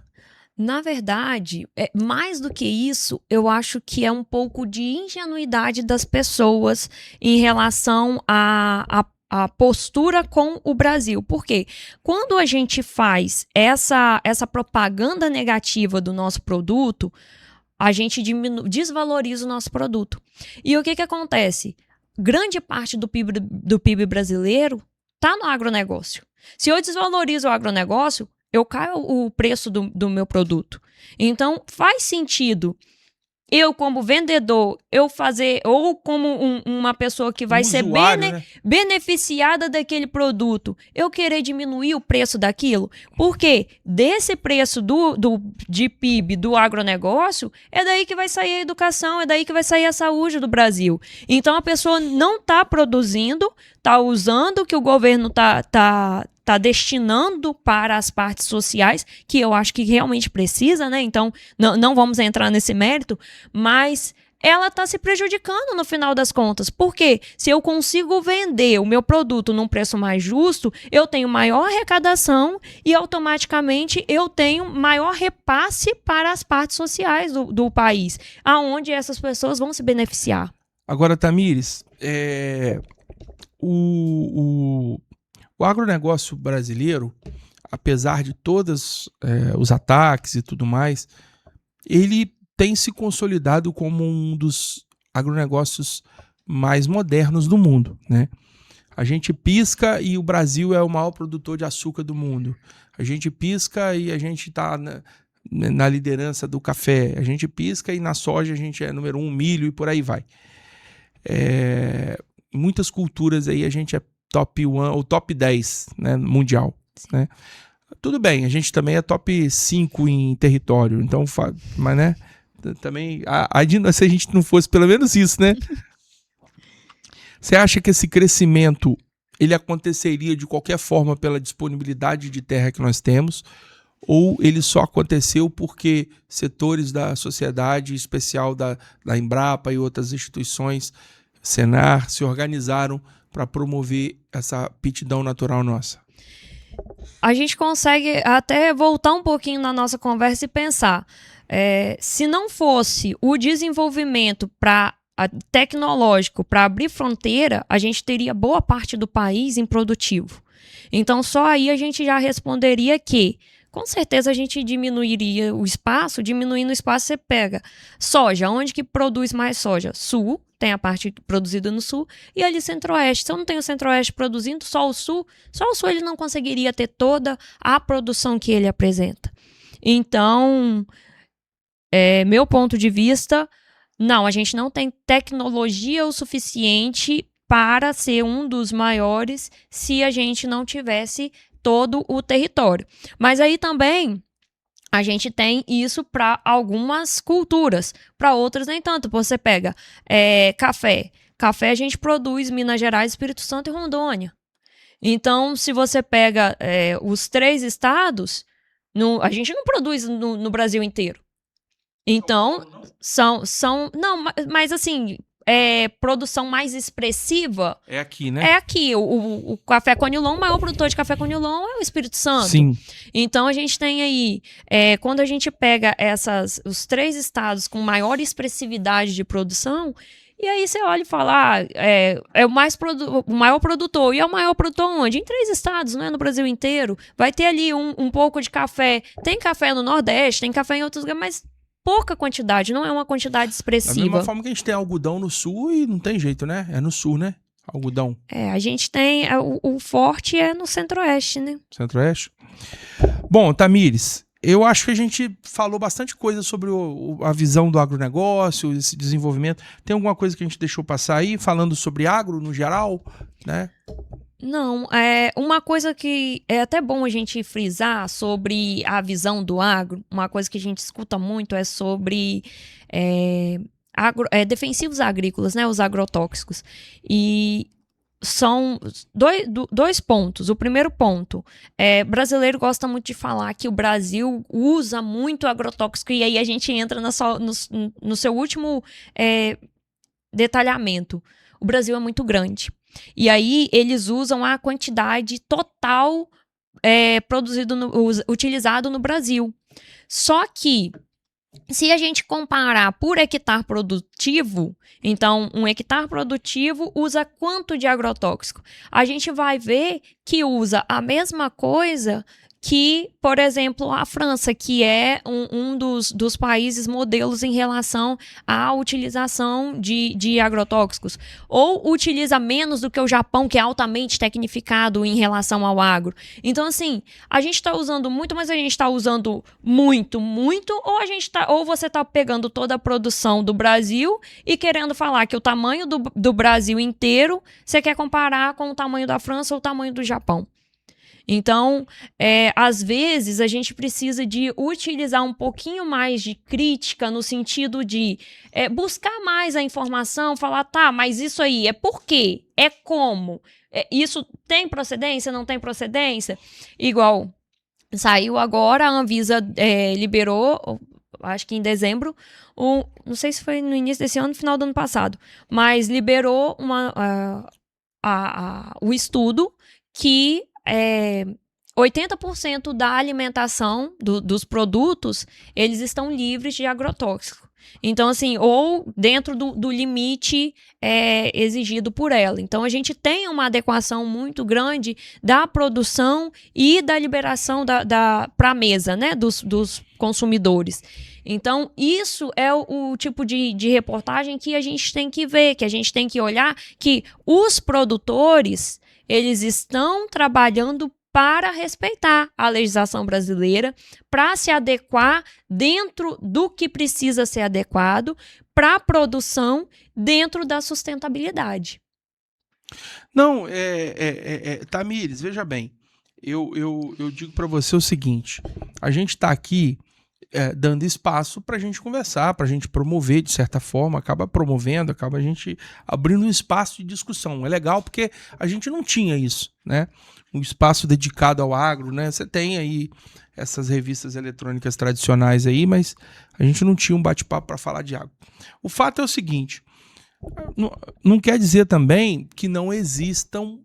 Na verdade, mais do que isso, eu acho que é um pouco de ingenuidade das pessoas em relação a postura com o Brasil. Por quê? Quando a gente faz essa propaganda negativa do nosso produto, a gente desvaloriza o nosso produto. E o que acontece? Grande parte do PIB brasileiro está no agronegócio. Se eu desvalorizo o agronegócio, eu caio o preço do meu produto. Então, faz sentido eu, como vendedor, eu fazer, ou como uma pessoa que vai ser beneficiada daquele produto, eu querer diminuir o preço daquilo, porque desse preço de PIB do agronegócio, é daí que vai sair a educação, é daí que vai sair a saúde do Brasil. Então a pessoa não está produzindo, está usando o que o governo está destinando para as partes sociais, que eu acho que realmente precisa, né? Então, não vamos entrar nesse mérito, mas ela está se prejudicando no final das contas. Porque se eu consigo vender o meu produto num preço mais justo, eu tenho maior arrecadação e automaticamente eu tenho maior repasse para as partes sociais do país, aonde essas pessoas vão se beneficiar. Agora, Tamires, o agronegócio brasileiro, apesar de todos os ataques e tudo mais, ele tem se consolidado como um dos agronegócios mais modernos do mundo, né? A gente pisca e o Brasil é o maior produtor de açúcar do mundo. A gente pisca e a gente está na liderança do café. A gente pisca e na soja a gente é número 1, milho e por aí vai. Muitas culturas aí a gente é top 1 ou top 10, né, mundial. Né? Tudo bem, a gente também é top 5 em território, então, mas né, também, se a gente não fosse pelo menos isso, né? Você acha que esse crescimento, ele aconteceria de qualquer forma pela disponibilidade de terra que nós temos, ou ele só aconteceu porque setores da sociedade, em especial da Embrapa e outras instituições, Senar, se organizaram para promover essa aptidão natural nossa? A gente consegue até voltar um pouquinho na nossa conversa e pensar, se não fosse o desenvolvimento tecnológico para abrir fronteira, a gente teria boa parte do país improdutivo. Então, só aí a gente já responderia que, com certeza, a gente diminuiria o espaço. Diminuindo o espaço, você pega soja. Onde que produz mais soja? Sul. Tem a parte produzida no sul, e ali centro-oeste. Se eu não tenho o centro-oeste produzindo, só o sul ele não conseguiria ter toda a produção que ele apresenta. Então, meu ponto de vista, não, a gente não tem tecnologia o suficiente para ser um dos maiores se a gente não tivesse todo o território. Mas aí também a gente tem isso para algumas culturas, para outras nem tanto. Você pega café. Café a gente produz em Minas Gerais, Espírito Santo e Rondônia. Então, se você pega os 3 estados, a gente não produz no Brasil inteiro. Então, não, mas assim, produção mais expressiva... É aqui, né? É aqui. O café Conilon, o maior produtor de café Conilon é o Espírito Santo. Sim. Então, a gente tem aí... quando a gente pega os 3 estados com maior expressividade de produção, e aí você olha e fala, é o maior produtor. E é o maior produtor onde? Em 3 estados, não é no Brasil inteiro. Vai ter ali um pouco de café. Tem café no Nordeste, tem café em outros lugares, mas... pouca quantidade, não é uma quantidade expressiva. Da mesma forma que a gente tem algodão no sul e não tem jeito, né? É no sul, né? Algodão. A gente tem... O forte é no centro-oeste, né? Centro-oeste? Bom, Tamires, eu acho que a gente falou bastante coisa sobre a visão do agronegócio, esse desenvolvimento. Tem alguma coisa que a gente deixou passar aí, falando sobre agro no geral, né? Não, uma coisa que é até bom a gente frisar sobre a visão do agro, uma coisa que a gente escuta muito é sobre defensivos agrícolas, né, os agrotóxicos. E são dois pontos. O primeiro ponto, brasileiro gosta muito de falar que o Brasil usa muito agrotóxico, e aí a gente entra no seu último detalhamento. O Brasil é muito grande. E aí eles usam a quantidade total utilizado no Brasil. Só que, se a gente comparar por hectare produtivo, então um hectare produtivo usa quanto de agrotóxico? A gente vai ver que usa a mesma coisa que, por exemplo, a França, que é um dos países modelos em relação à utilização de agrotóxicos, ou utiliza menos do que o Japão, que é altamente tecnificado em relação ao agro. Então, assim, a gente está usando muito, mas a gente está usando muito, ou você está pegando toda a produção do Brasil e querendo falar que o tamanho do Brasil inteiro você quer comparar com o tamanho da França ou o tamanho do Japão. Então, às vezes, a gente precisa de utilizar um pouquinho mais de crítica no sentido de buscar mais a informação, falar, tá, mas isso aí é por quê? É como? Isso tem procedência? Não tem procedência? Igual, saiu agora, a Anvisa liberou, acho que em dezembro, não sei se foi no início desse ano, no final do ano passado, mas liberou o estudo que 80% da alimentação dos produtos, eles estão livres de agrotóxico. Então, assim, ou dentro do limite exigido por ela. Então, a gente tem uma adequação muito grande da produção e da liberação para a mesa, né, dos consumidores. Então, isso é o tipo de reportagem que a gente tem que ver, que a gente tem que olhar que os produtores, eles estão trabalhando para respeitar a legislação brasileira, para se adequar dentro do que precisa ser adequado para a produção dentro da sustentabilidade. Não, Tamires, veja bem, eu digo para você o seguinte, a gente está aqui dando espaço para a gente conversar, para a gente promover de certa forma, acaba promovendo, acaba a gente abrindo um espaço de discussão. É legal porque a gente não tinha isso, né? Um espaço dedicado ao agro, né? Você tem aí essas revistas eletrônicas tradicionais aí, mas a gente não tinha um bate-papo para falar de agro. O fato é o seguinte, não quer dizer também que não existam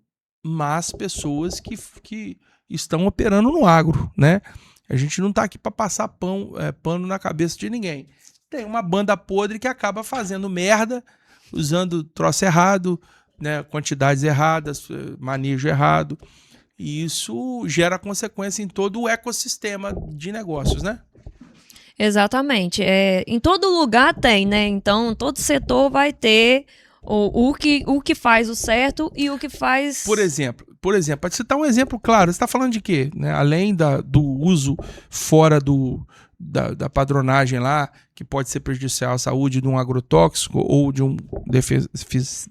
más pessoas que estão operando no agro, né? A gente não está aqui para passar pano na cabeça de ninguém. Tem uma banda podre que acaba fazendo merda, usando troço errado, né, quantidades erradas, manejo errado. E isso gera consequência em todo o ecossistema de negócios, né? Exatamente. Em todo lugar tem, né? Então, todo setor vai ter o que faz o certo e o que faz... Por exemplo, para citar um exemplo claro, você está falando de quê? Né? Além do uso fora da padronagem lá, que pode ser prejudicial à saúde de um agrotóxico ou de um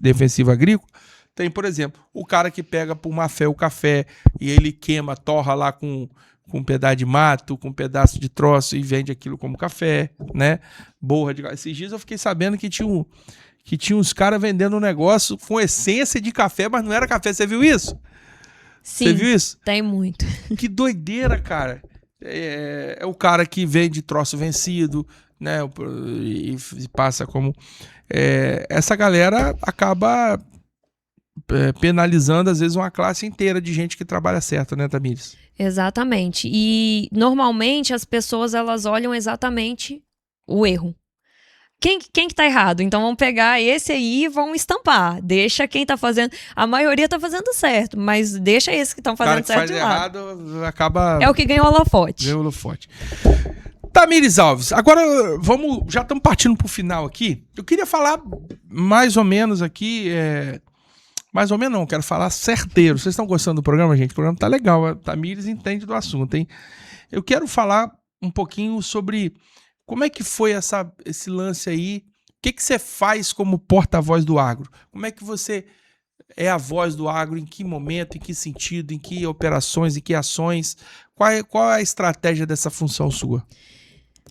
defensivo agrícola, tem, por exemplo, o cara que pega por má fé o café e ele queima, torra lá com um pedaço de mato, com um pedaço de troço e vende aquilo como café, né? Borra de... Esses dias eu fiquei sabendo que tinha uns caras vendendo um negócio com essência de café, mas não era café. Você viu isso? Sim, você viu isso? Tem muito. Que doideira, cara. É o cara que vende troço vencido, né? E passa como... essa galera acaba penalizando, às vezes, uma classe inteira de gente que trabalha certo, né, Tamires? Exatamente. E, normalmente, as pessoas, elas olham exatamente o erro. Quem que tá errado? Então vamos pegar esse aí e vão estampar. Deixa quem tá fazendo... A maioria tá fazendo certo, mas deixa esses que estão fazendo certo de lado. Errado, acaba... É o que ganhou o holofote. Ganhou o holofote. Tamires Alves, agora já estamos partindo pro final aqui. Eu queria falar mais ou menos aqui... Mais ou menos não, quero falar certeiro. Vocês estão gostando do programa, gente? O programa tá legal. A Tamires entende do assunto, hein? Eu quero falar um pouquinho sobre... Como é que foi esse lance aí? O que você faz como porta-voz do agro? Como é que você é a voz do agro? Em que momento, em que sentido, em que operações, em que ações? Qual é a estratégia dessa função sua?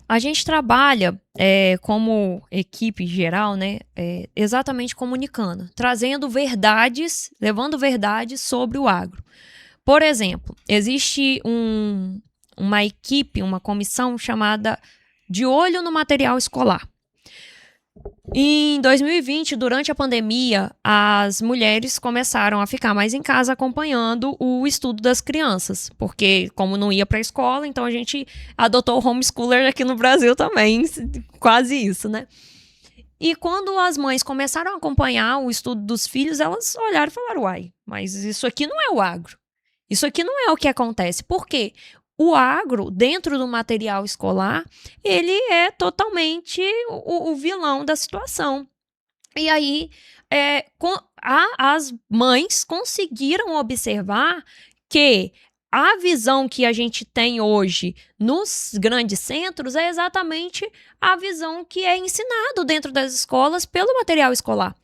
A gente trabalha como equipe geral, né, exatamente comunicando, trazendo verdades, levando verdades sobre o agro. Por exemplo, existe uma equipe, uma comissão chamada De Olho no Material Escolar. Em 2020, durante a pandemia, as mulheres começaram a ficar mais em casa acompanhando o estudo das crianças, porque como não ia para a escola, então a gente adotou o homeschooler aqui no Brasil também, quase isso, né? E quando as mães começaram a acompanhar o estudo dos filhos, elas olharam e falaram, uai, mas isso aqui não é o agro, isso aqui não é o que acontece. Por quê? o agro, dentro do material escolar, ele é totalmente o vilão da situação. E aí, as mães conseguiram observar que a visão que a gente tem hoje nos grandes centros é exatamente a visão que é ensinado dentro das escolas pelo material escolar.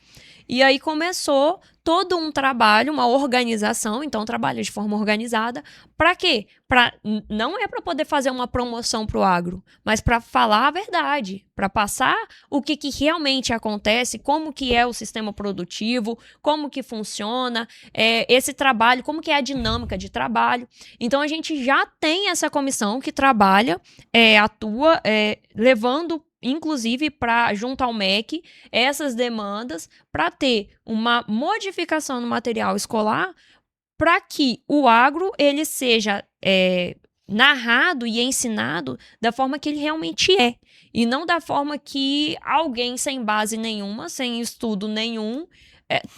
E aí começou todo um trabalho, uma organização, então trabalha de forma organizada, para quê? Não é para poder fazer uma promoção para o agro, mas para falar a verdade, para passar o que realmente acontece, como que é o sistema produtivo, como que funciona esse trabalho, como que é a dinâmica de trabalho. Então a gente já tem essa comissão que trabalha, atua, levando inclusive junto ao MEC, essas demandas para ter uma modificação no material escolar para que o agro ele seja narrado e ensinado da forma que ele realmente é, e não da forma que alguém sem base nenhuma, sem estudo nenhum,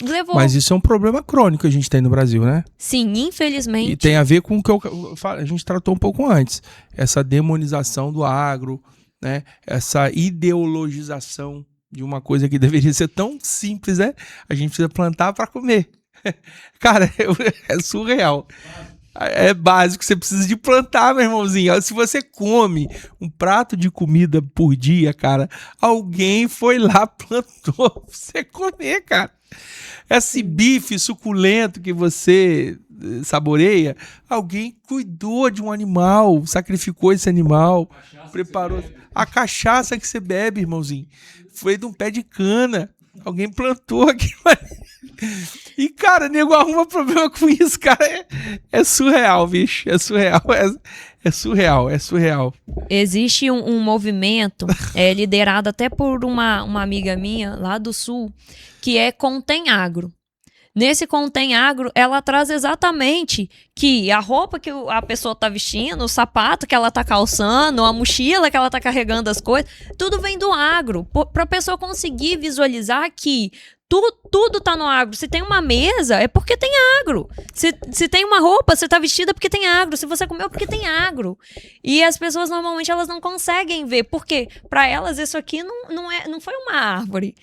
levou. Mas isso é um problema crônico que a gente tem no Brasil, né? Sim, infelizmente. E tem a ver com o que a gente tratou um pouco antes, essa demonização do agro, né? Essa ideologização de uma coisa que deveria ser tão simples, né? A gente precisa plantar para comer. Cara, é surreal. É básico, você precisa de plantar, meu irmãozinho. Se você come um prato de comida por dia, cara, alguém foi lá, plantou pra você comer, cara. Esse bife suculento que você saboreia, alguém cuidou de um animal, sacrificou esse animal, preparou. A cachaça que você bebe, irmãozinho, foi de um pé de cana. Alguém plantou aquilo ali. E, cara, nego arruma problema com isso, cara. É surreal, bicho. É surreal. É surreal, é surreal. Existe um movimento liderado até por uma amiga minha lá do Sul, que é Contém Agro. Nesse Contém Agro, ela traz exatamente que a roupa que a pessoa está vestindo, o sapato que ela está calçando, a mochila que ela está carregando as coisas, tudo vem do agro, para a pessoa conseguir visualizar que tudo está no agro. Se tem uma mesa, é porque tem agro. Se tem uma roupa, você está vestida porque tem agro. Se você comeu, porque tem agro. E as pessoas, normalmente, elas não conseguem ver, porque para elas isso aqui não foi uma árvore.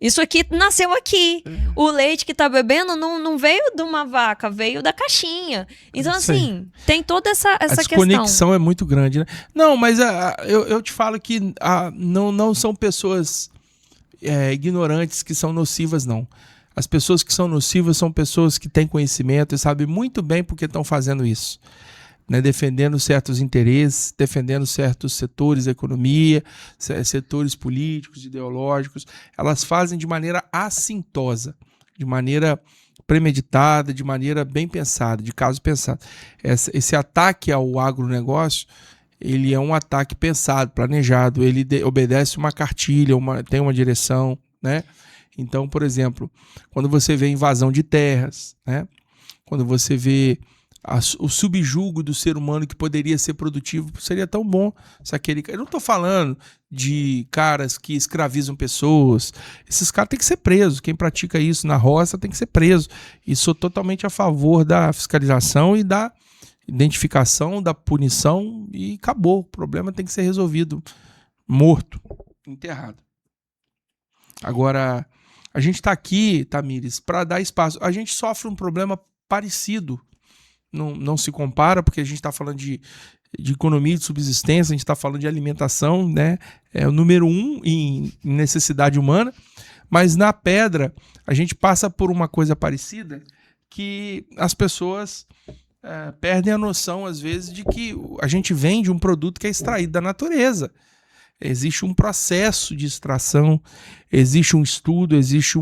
Isso aqui nasceu aqui. O leite que tá bebendo não veio de uma vaca, veio da caixinha. Então, assim, tem toda essa questão. A desconexão é muito grande, né? Não, mas eu te falo que não são pessoas ignorantes que são nocivas, não. As pessoas que são nocivas são pessoas que têm conhecimento e sabem muito bem por que estão fazendo isso. Né, defendendo certos interesses, defendendo certos setores da economia, setores políticos, ideológicos. Elas fazem de maneira assintosa, de maneira premeditada, de maneira bem pensada, de caso pensado. Esse ataque ao agronegócio, ele é um ataque pensado, planejado, ele obedece uma cartilha, tem uma direção, né? Então, por exemplo, quando você vê invasão de terras, né? Quando você vê o subjugo do ser humano que poderia ser produtivo, seria tão bom se aquele... Eu não estou falando de caras que escravizam pessoas. Esses caras têm que ser presos. Quem pratica isso na roça tem que ser preso. E sou totalmente a favor da fiscalização e da identificação, da punição, e acabou. O problema tem que ser resolvido. Morto, enterrado. Agora, a gente está aqui, Tamires, para dar espaço. A gente sofre um problema parecido. Não se compara, porque a gente está falando de economia de subsistência, a gente está falando de alimentação, né? É o número 1 em necessidade humana, mas na pedra a gente passa por uma coisa parecida, que as pessoas perdem a noção, às vezes, de que a gente vende um produto que é extraído da natureza. Existe um processo de extração, existe um estudo, existe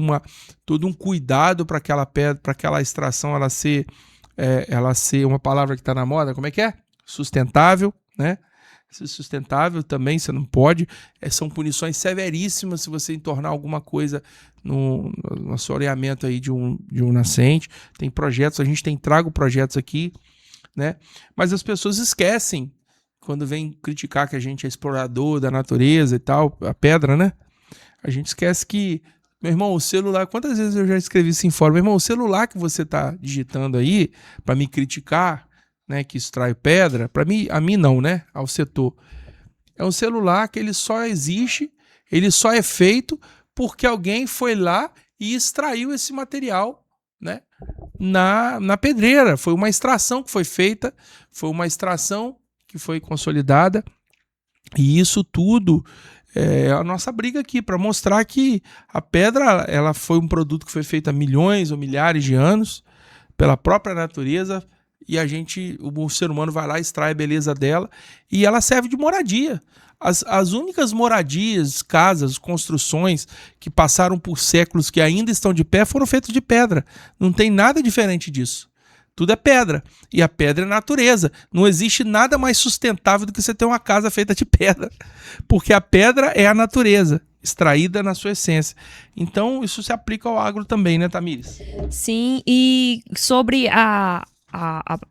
todo um cuidado para aquela pedra, para aquela extração ela ser uma palavra que está na moda, como é que é? Sustentável, né? Sustentável também, você não pode. São punições severíssimas se você entornar alguma coisa no assoreamento aí de um nascente. Tem projetos, a gente trago projetos aqui, né? Mas as pessoas esquecem, quando vem criticar que a gente é explorador da natureza e tal, a pedra, né? A gente esquece que, meu irmão, o celular... Quantas vezes eu já escrevi isso em fórum? Meu irmão, o celular que você está digitando aí para me criticar, né, que extrai pedra, a mim não, né, ao setor, é um celular que ele só existe, ele só é feito porque alguém foi lá e extraiu esse material, né, na pedreira. Foi uma extração que foi feita, foi uma extração que foi consolidada, e isso tudo é a nossa briga aqui, para mostrar que a pedra, ela foi um produto que foi feito há milhões ou milhares de anos pela própria natureza, e o ser humano vai lá, extrai a beleza dela, e ela serve de moradia. As únicas moradias, casas, construções que passaram por séculos, que ainda estão de pé, foram feitas de pedra. Não tem nada diferente disso. Tudo é pedra. E a pedra é natureza. Não existe nada mais sustentável do que você ter uma casa feita de pedra. Porque a pedra é a natureza, extraída na sua essência. Então, isso se aplica ao agro também, né, Tamires? Sim, e sobre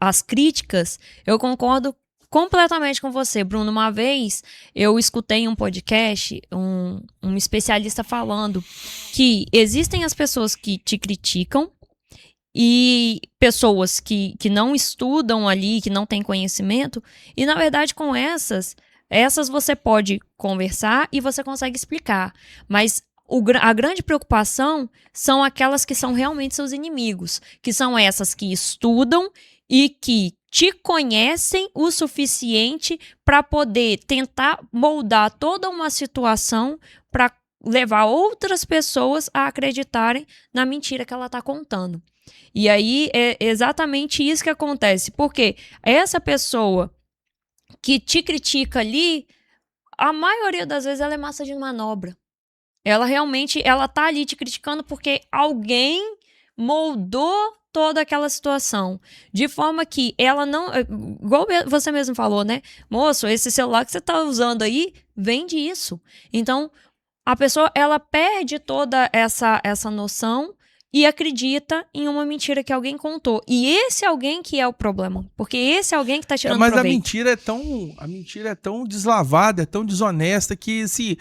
as críticas, eu concordo completamente com você, Bruno. Uma vez eu escutei um podcast, um especialista falando que existem as pessoas que te criticam e pessoas que não estudam ali, que não têm conhecimento, e na verdade com essas você pode conversar e você consegue explicar, mas a grande preocupação são aquelas que são realmente seus inimigos, que são essas que estudam e que te conhecem o suficiente para poder tentar moldar toda uma situação para levar outras pessoas a acreditarem na mentira que ela está contando. E aí é exatamente isso que acontece, porque essa pessoa que te critica ali, a maioria das vezes ela é massa de manobra. Ela realmente, ela tá ali te criticando porque alguém moldou toda aquela situação, de forma que ela não, igual você mesmo falou, né? Moço, esse celular que você tá usando aí, vem disso. Então, a pessoa, ela perde toda essa noção e acredita em uma mentira que alguém contou. E esse alguém que é o problema. Porque esse alguém que tá tirando mas proveito. a mentira é tão deslavada, é tão desonesta, que assim,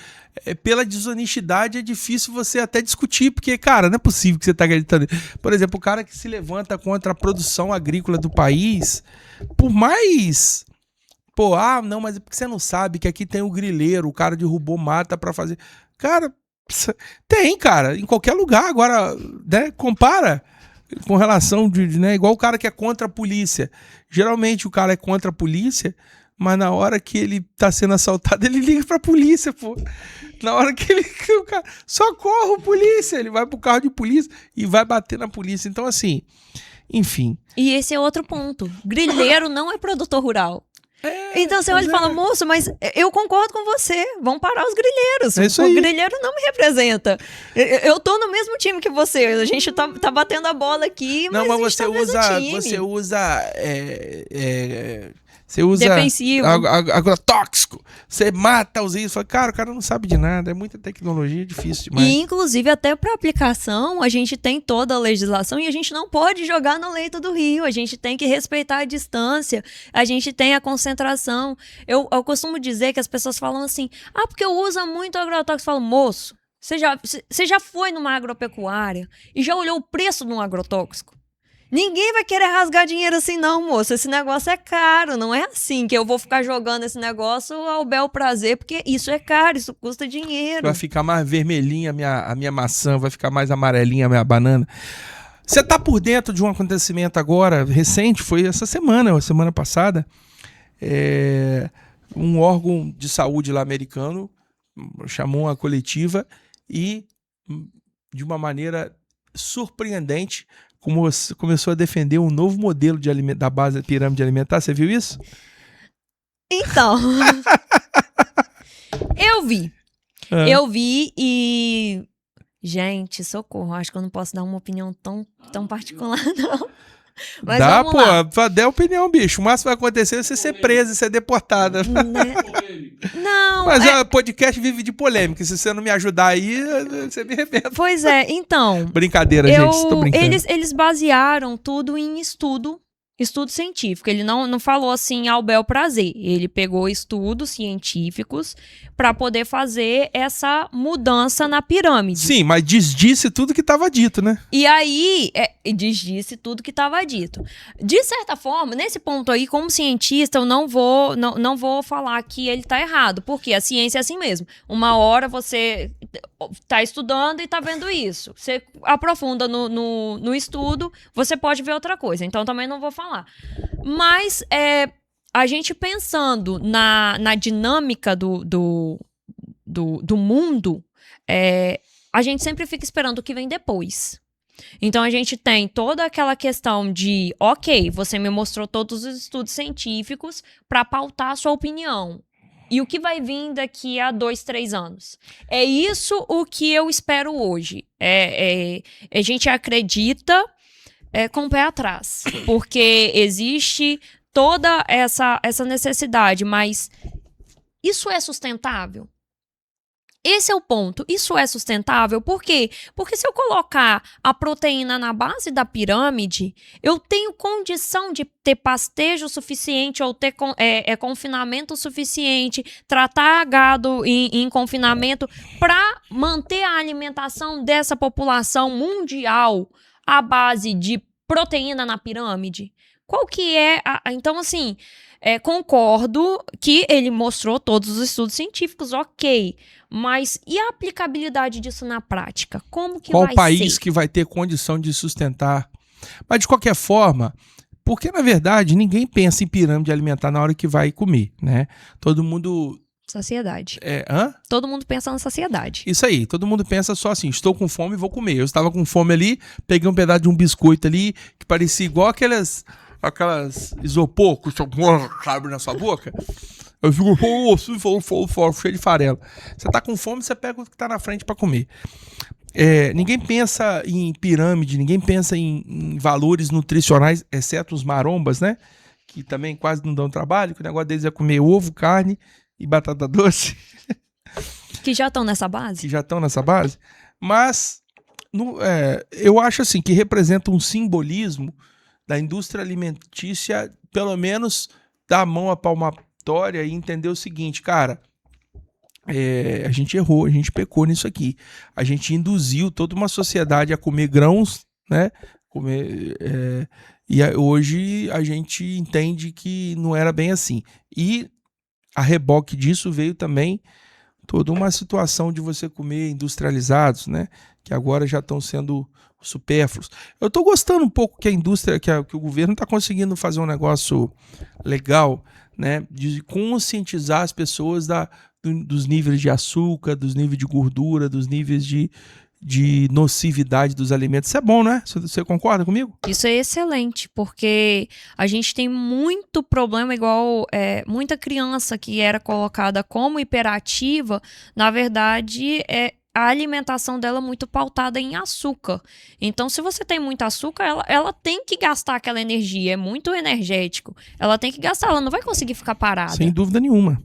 pela desonestidade é difícil você até discutir, porque, cara, não é possível que você tá acreditando. Por exemplo, o cara que se levanta contra a produção agrícola do país, por mais... Pô, não, mas é porque você não sabe que aqui tem o grileiro, o cara derrubou mata pra fazer... Cara... Tem, cara, em qualquer lugar. Agora, né, compara com relação né, igual o cara que é contra a polícia. Geralmente o cara é contra a polícia, mas na hora que ele tá sendo assaltado, ele liga pra polícia, pô. Na hora que o cara, socorro, polícia, ele vai pro carro de polícia e vai bater na polícia. Então, assim, enfim. E esse é outro ponto. Grileiro não é produtor rural. Então você olha e fala, moço, mas eu concordo com você, vamos parar os grilheiros. É isso aí. O grilheiro não me representa. Eu tô no mesmo time que você, a gente tá batendo a bola aqui, mas você usa defensivo, agrotóxico, você mata os rios. Cara, o cara não sabe de nada, é muita tecnologia, difícil demais. E inclusive até para aplicação, a gente tem toda a legislação e a gente não pode jogar no leito do rio, a gente tem que respeitar a distância, a gente tem a concentração. Eu costumo dizer que as pessoas falam assim, porque eu uso muito agrotóxico. Eu falo, moço, você já foi numa agropecuária e já olhou o preço de um agrotóxico? Ninguém vai querer rasgar dinheiro assim não, moço. Esse negócio é caro. Não é assim que eu vou ficar jogando esse negócio ao bel prazer, porque isso é caro, isso custa dinheiro. Vai ficar mais vermelhinha a minha maçã, vai ficar mais amarelinha a minha banana. Você tá por dentro de um acontecimento agora, recente, foi essa semana, ou semana passada. Um órgão de saúde lá americano chamou uma coletiva e, de uma maneira surpreendente, começou a defender um novo modelo da base da pirâmide alimentar. Você viu isso? Então, eu vi e... Gente, socorro, acho que eu não posso dar uma opinião tão particular, não. Mas dá, vamos lá. Dê opinião, bicho. O máximo que vai acontecer é você ser presa e ser deportada. Né? Não. Mas o podcast vive de polêmica. Se você não me ajudar aí, você me arrebenta. Pois é, então. Brincadeira, gente. Tô brincando. Eles basearam tudo em estudo estudo científico. Ele não falou assim ao bel prazer. Ele pegou estudos científicos para poder fazer essa mudança na pirâmide. Sim, mas desdisse tudo que estava dito, né? E aí, desdisse tudo que estava dito. De certa forma, nesse ponto aí, como cientista, eu não vou falar que ele está errado, porque a ciência é assim mesmo. Uma hora você está estudando e está vendo isso. Você aprofunda no estudo, você pode ver outra coisa. Então, também não vou falar. Mas, a gente pensando na dinâmica do mundo, a gente sempre fica esperando o que vem depois. Então, a gente tem toda aquela questão de, ok, você me mostrou todos os estudos científicos para pautar a sua opinião. E o que vai vir daqui a 2, 3 anos? É isso o que eu espero hoje. A gente acredita com o pé atrás, porque existe toda essa necessidade, mas isso é sustentável? Esse é o ponto. Isso é sustentável? Por quê? Porque se eu colocar a proteína na base da pirâmide, eu tenho condição de ter pastejo suficiente ou ter confinamento suficiente, tratar gado em confinamento para manter a alimentação dessa população mundial à base de proteína na pirâmide? Qual que é Então, assim, concordo que ele mostrou todos os estudos científicos, ok. Mas e a aplicabilidade disso na prática? Como que vai ser? Qual país que vai ter condição de sustentar? Mas, de qualquer forma, porque, na verdade, ninguém pensa em pirâmide alimentar na hora que vai comer, né? Todo mundo... Saciedade. Hã? Todo mundo pensa na saciedade. Isso aí, todo mundo pensa só assim, estou com fome e vou comer. Eu estava com fome ali, peguei um pedaço de um biscoito ali, que parecia igual aquelas isopor que abre na sua boca. Eu fico cheio de farelo. Você tá com fome, você pega o que tá na frente para comer. Ninguém pensa em pirâmide, ninguém pensa em valores nutricionais, exceto os marombas, né? Que também quase não dão trabalho, que o negócio deles é comer ovo, carne e batata doce. Que já estão nessa base? Mas eu acho assim que representa um simbolismo da indústria alimentícia, pelo menos dar a mão à palmatória e entender o seguinte, cara, a gente errou, a gente pecou nisso aqui. A gente induziu toda uma sociedade a comer grãos, né? E hoje a gente entende que não era bem assim. E a reboque disso veio também toda uma situação de você comer industrializados, né? Que agora já estão sendo supérfluos. Eu estou gostando um pouco que a indústria, que o governo está conseguindo fazer um negócio legal, né? De conscientizar as pessoas dos níveis de açúcar, dos níveis de gordura, dos níveis de nocividade dos alimentos. Isso é bom, né? Você concorda comigo? Isso é excelente, porque a gente tem muito problema, igual muita criança que era colocada como hiperativa, na verdade, a alimentação dela é muito pautada em açúcar. Então, se você tem muito açúcar, ela tem que gastar aquela energia, é muito energético. Ela tem que gastar, ela não vai conseguir ficar parada. Sem dúvida nenhuma.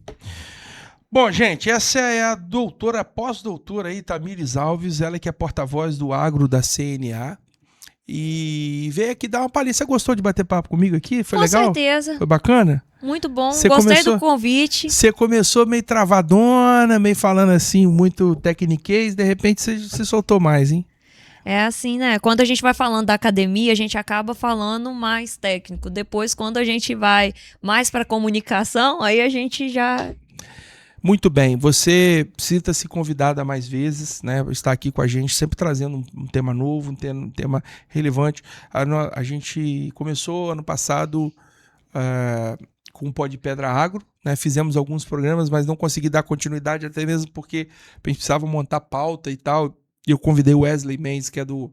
Bom, gente, essa é a pós-doutora aí, Tamires Alves, ela que é porta-voz do agro da CNA. E veio aqui dar uma palhinha. Você gostou de bater papo comigo aqui? Foi legal? Com certeza. Foi bacana? Muito bom. Gostei do convite. Você começou meio travadona, meio falando assim, muito tecniquez, de repente você soltou mais, hein? É assim, né? Quando a gente vai falando da academia, a gente acaba falando mais técnico. Depois, quando a gente vai mais para comunicação, aí a gente já... Muito bem, você sinta-se convidada mais vezes, né? Está aqui com a gente, sempre trazendo um tema novo, um tema relevante. A gente começou ano passado com o Pó de Pedra Agro, né? Fizemos alguns programas, mas não consegui dar continuidade, até mesmo porque a gente precisava montar pauta e tal. E eu convidei o Wesley Mendes, que é do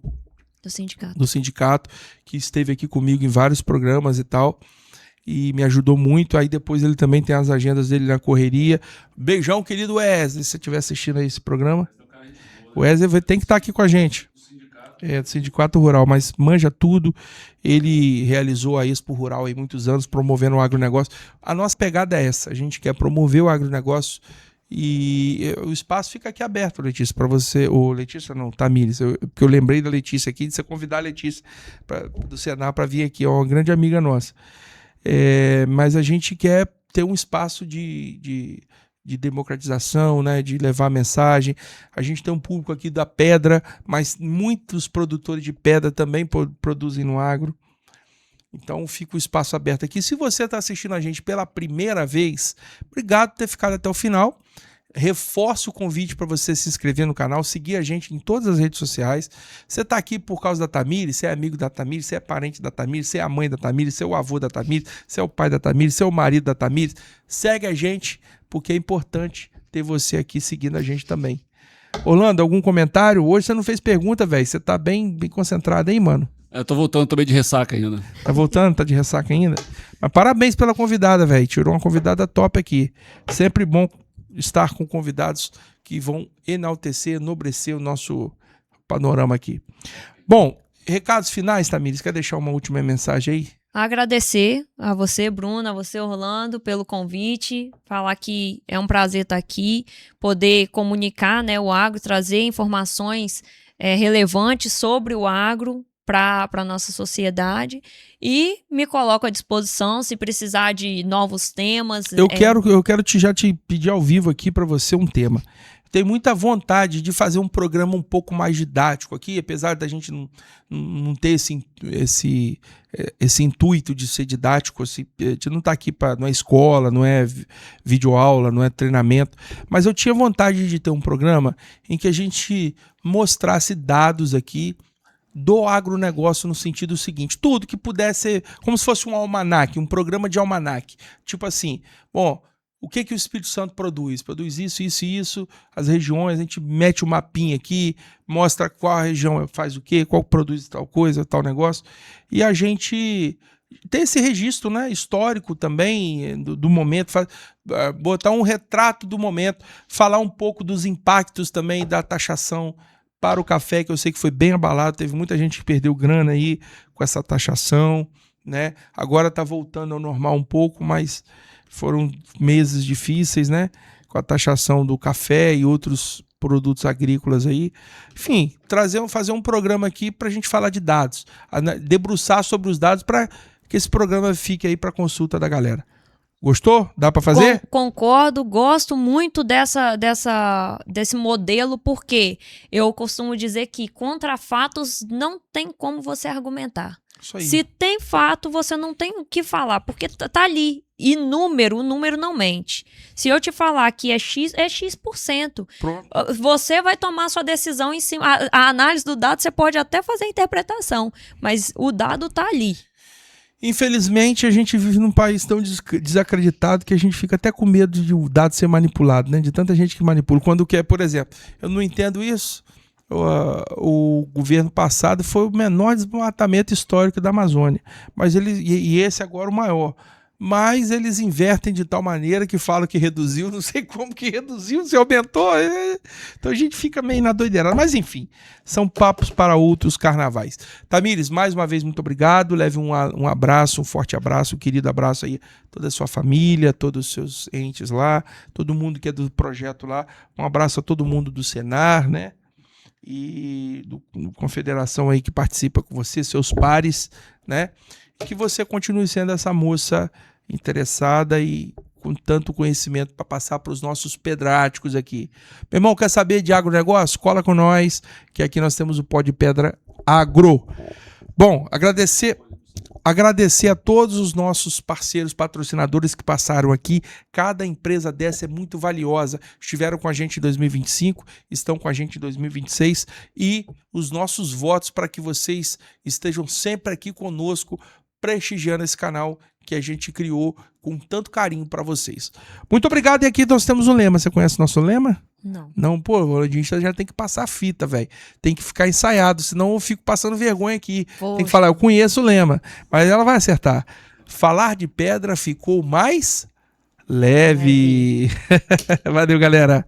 sindicato, que esteve aqui comigo em vários programas e tal. E me ajudou muito. Aí depois ele também tem as agendas dele na correria. Beijão, querido Wesley, se você estiver assistindo aí esse programa. O Wesley tem que estar aqui com a gente. Do Sindicato Rural, mas manja tudo. Ele realizou a Expo Rural aí muitos anos, promovendo o agronegócio. A nossa pegada é essa, a gente quer promover o agronegócio E o espaço fica aqui aberto, Letícia, para você, ou Letícia não, Tamires, porque eu lembrei da Letícia aqui, de você convidar a Letícia do Senar para vir aqui, é uma grande amiga nossa. Mas a gente quer ter um espaço de democratização, né, de levar a mensagem. A gente tem um público aqui da pedra, mas muitos produtores de pedra também produzem no agro. Então fica o espaço aberto aqui. Se você está assistindo a gente pela primeira vez, obrigado por ter ficado até o final. Reforço o convite para você se inscrever no canal, seguir a gente em todas as redes sociais. Você está aqui por causa da Tamires, você é amigo da Tamires, você é parente da Tamires, você é a mãe da Tamires, você é o avô da Tamires, você é o pai da Tamires, você é o marido da Tamires. Segue a gente, porque é importante ter você aqui seguindo a gente também. Orlando, algum comentário? Hoje você não fez pergunta, velho. Você tá bem concentrado, hein, mano? Eu tô voltando também de ressaca ainda. Tá voltando? Tá de ressaca ainda? Mas parabéns pela convidada, velho. Tirou uma convidada top aqui. Sempre bom estar com convidados que vão enaltecer, enobrecer o nosso panorama aqui. Bom, recados finais, Tamires. Quer deixar uma última mensagem aí? Agradecer a você, Bruna, a você, Orlando, pelo convite, falar que é um prazer estar aqui, poder comunicar, né, o agro, trazer informações relevantes sobre o agro para a nossa sociedade, e me coloco à disposição se precisar de novos temas. Eu quero já te pedir ao vivo aqui para você um tema. Tenho muita vontade de fazer um programa um pouco mais didático aqui, apesar da gente não ter esse intuito de ser didático. A gente não está aqui não é escola, não é videoaula, não é treinamento, mas eu tinha vontade de ter um programa em que a gente mostrasse dados aqui do agronegócio no sentido seguinte, tudo que pudesse ser como se fosse um almanaque, um programa de almanaque, tipo assim, bom, o que o Espírito Santo produz? Produz isso, isso e isso, as regiões, a gente mete o mapinha aqui, mostra qual região faz o quê, qual produz tal coisa, tal negócio, e a gente tem esse registro, né, histórico também do momento, botar um retrato do momento, falar um pouco dos impactos também da taxação para o café, que eu sei que foi bem abalado, teve muita gente que perdeu grana aí com essa taxação, né? Agora está voltando ao normal um pouco, mas foram meses difíceis, né? Com a taxação do café e outros produtos agrícolas aí. Enfim, fazer um programa aqui para a gente falar de dados, debruçar sobre os dados para que esse programa fique aí para consulta da galera. Gostou? Dá para fazer? Concordo, gosto muito desse modelo, porque eu costumo dizer que contra fatos não tem como você argumentar. Isso aí. Se tem fato, você não tem o que falar, porque tá ali. E o número não mente. Se eu te falar que é X %. Pronto. Você vai tomar sua decisão em cima. A análise do dado, você pode até fazer a interpretação, mas o dado tá ali. Infelizmente, a gente vive num país tão desacreditado que a gente fica até com medo de o dado ser manipulado, né? De tanta gente que manipula. Quando quer, por exemplo, eu não entendo isso. O governo passado foi o menor desmatamento histórico da Amazônia. Mas esse agora o maior. Mas eles invertem de tal maneira que falam que reduziu, não sei como que reduziu, se aumentou. Então a gente fica meio na doideira. Mas enfim, são papos para outros carnavais. Tamires, mais uma vez, muito obrigado. Leve um abraço, um forte abraço, um querido abraço aí, toda a sua família, todos os seus entes lá, todo mundo que é do projeto lá. Um abraço a todo mundo do Senar, né? E do Confederação aí que participa com você, seus pares, né? Que você continue sendo essa moça interessada e com tanto conhecimento para passar para os nossos pedráticos aqui. Meu irmão, quer saber de agronegócio? Cola com nós, que aqui nós temos o Pó de Pedra Agro. Bom, agradecer a todos os nossos parceiros, patrocinadores que passaram aqui. Cada empresa dessa é muito valiosa. Estiveram com a gente em 2025, estão com a gente em 2026 e os nossos votos para que vocês estejam sempre aqui conosco, prestigiando esse canal que a gente criou com tanto carinho para vocês. Muito obrigado. E aqui nós temos um lema. Você conhece o nosso lema? Não. Não, pô, a gente já tem que passar a fita, velho. Tem que ficar ensaiado, senão eu fico passando vergonha aqui. Poxa. Tem que falar, eu conheço o lema, mas ela vai acertar. Falar de pedra ficou mais leve. Valeu, galera.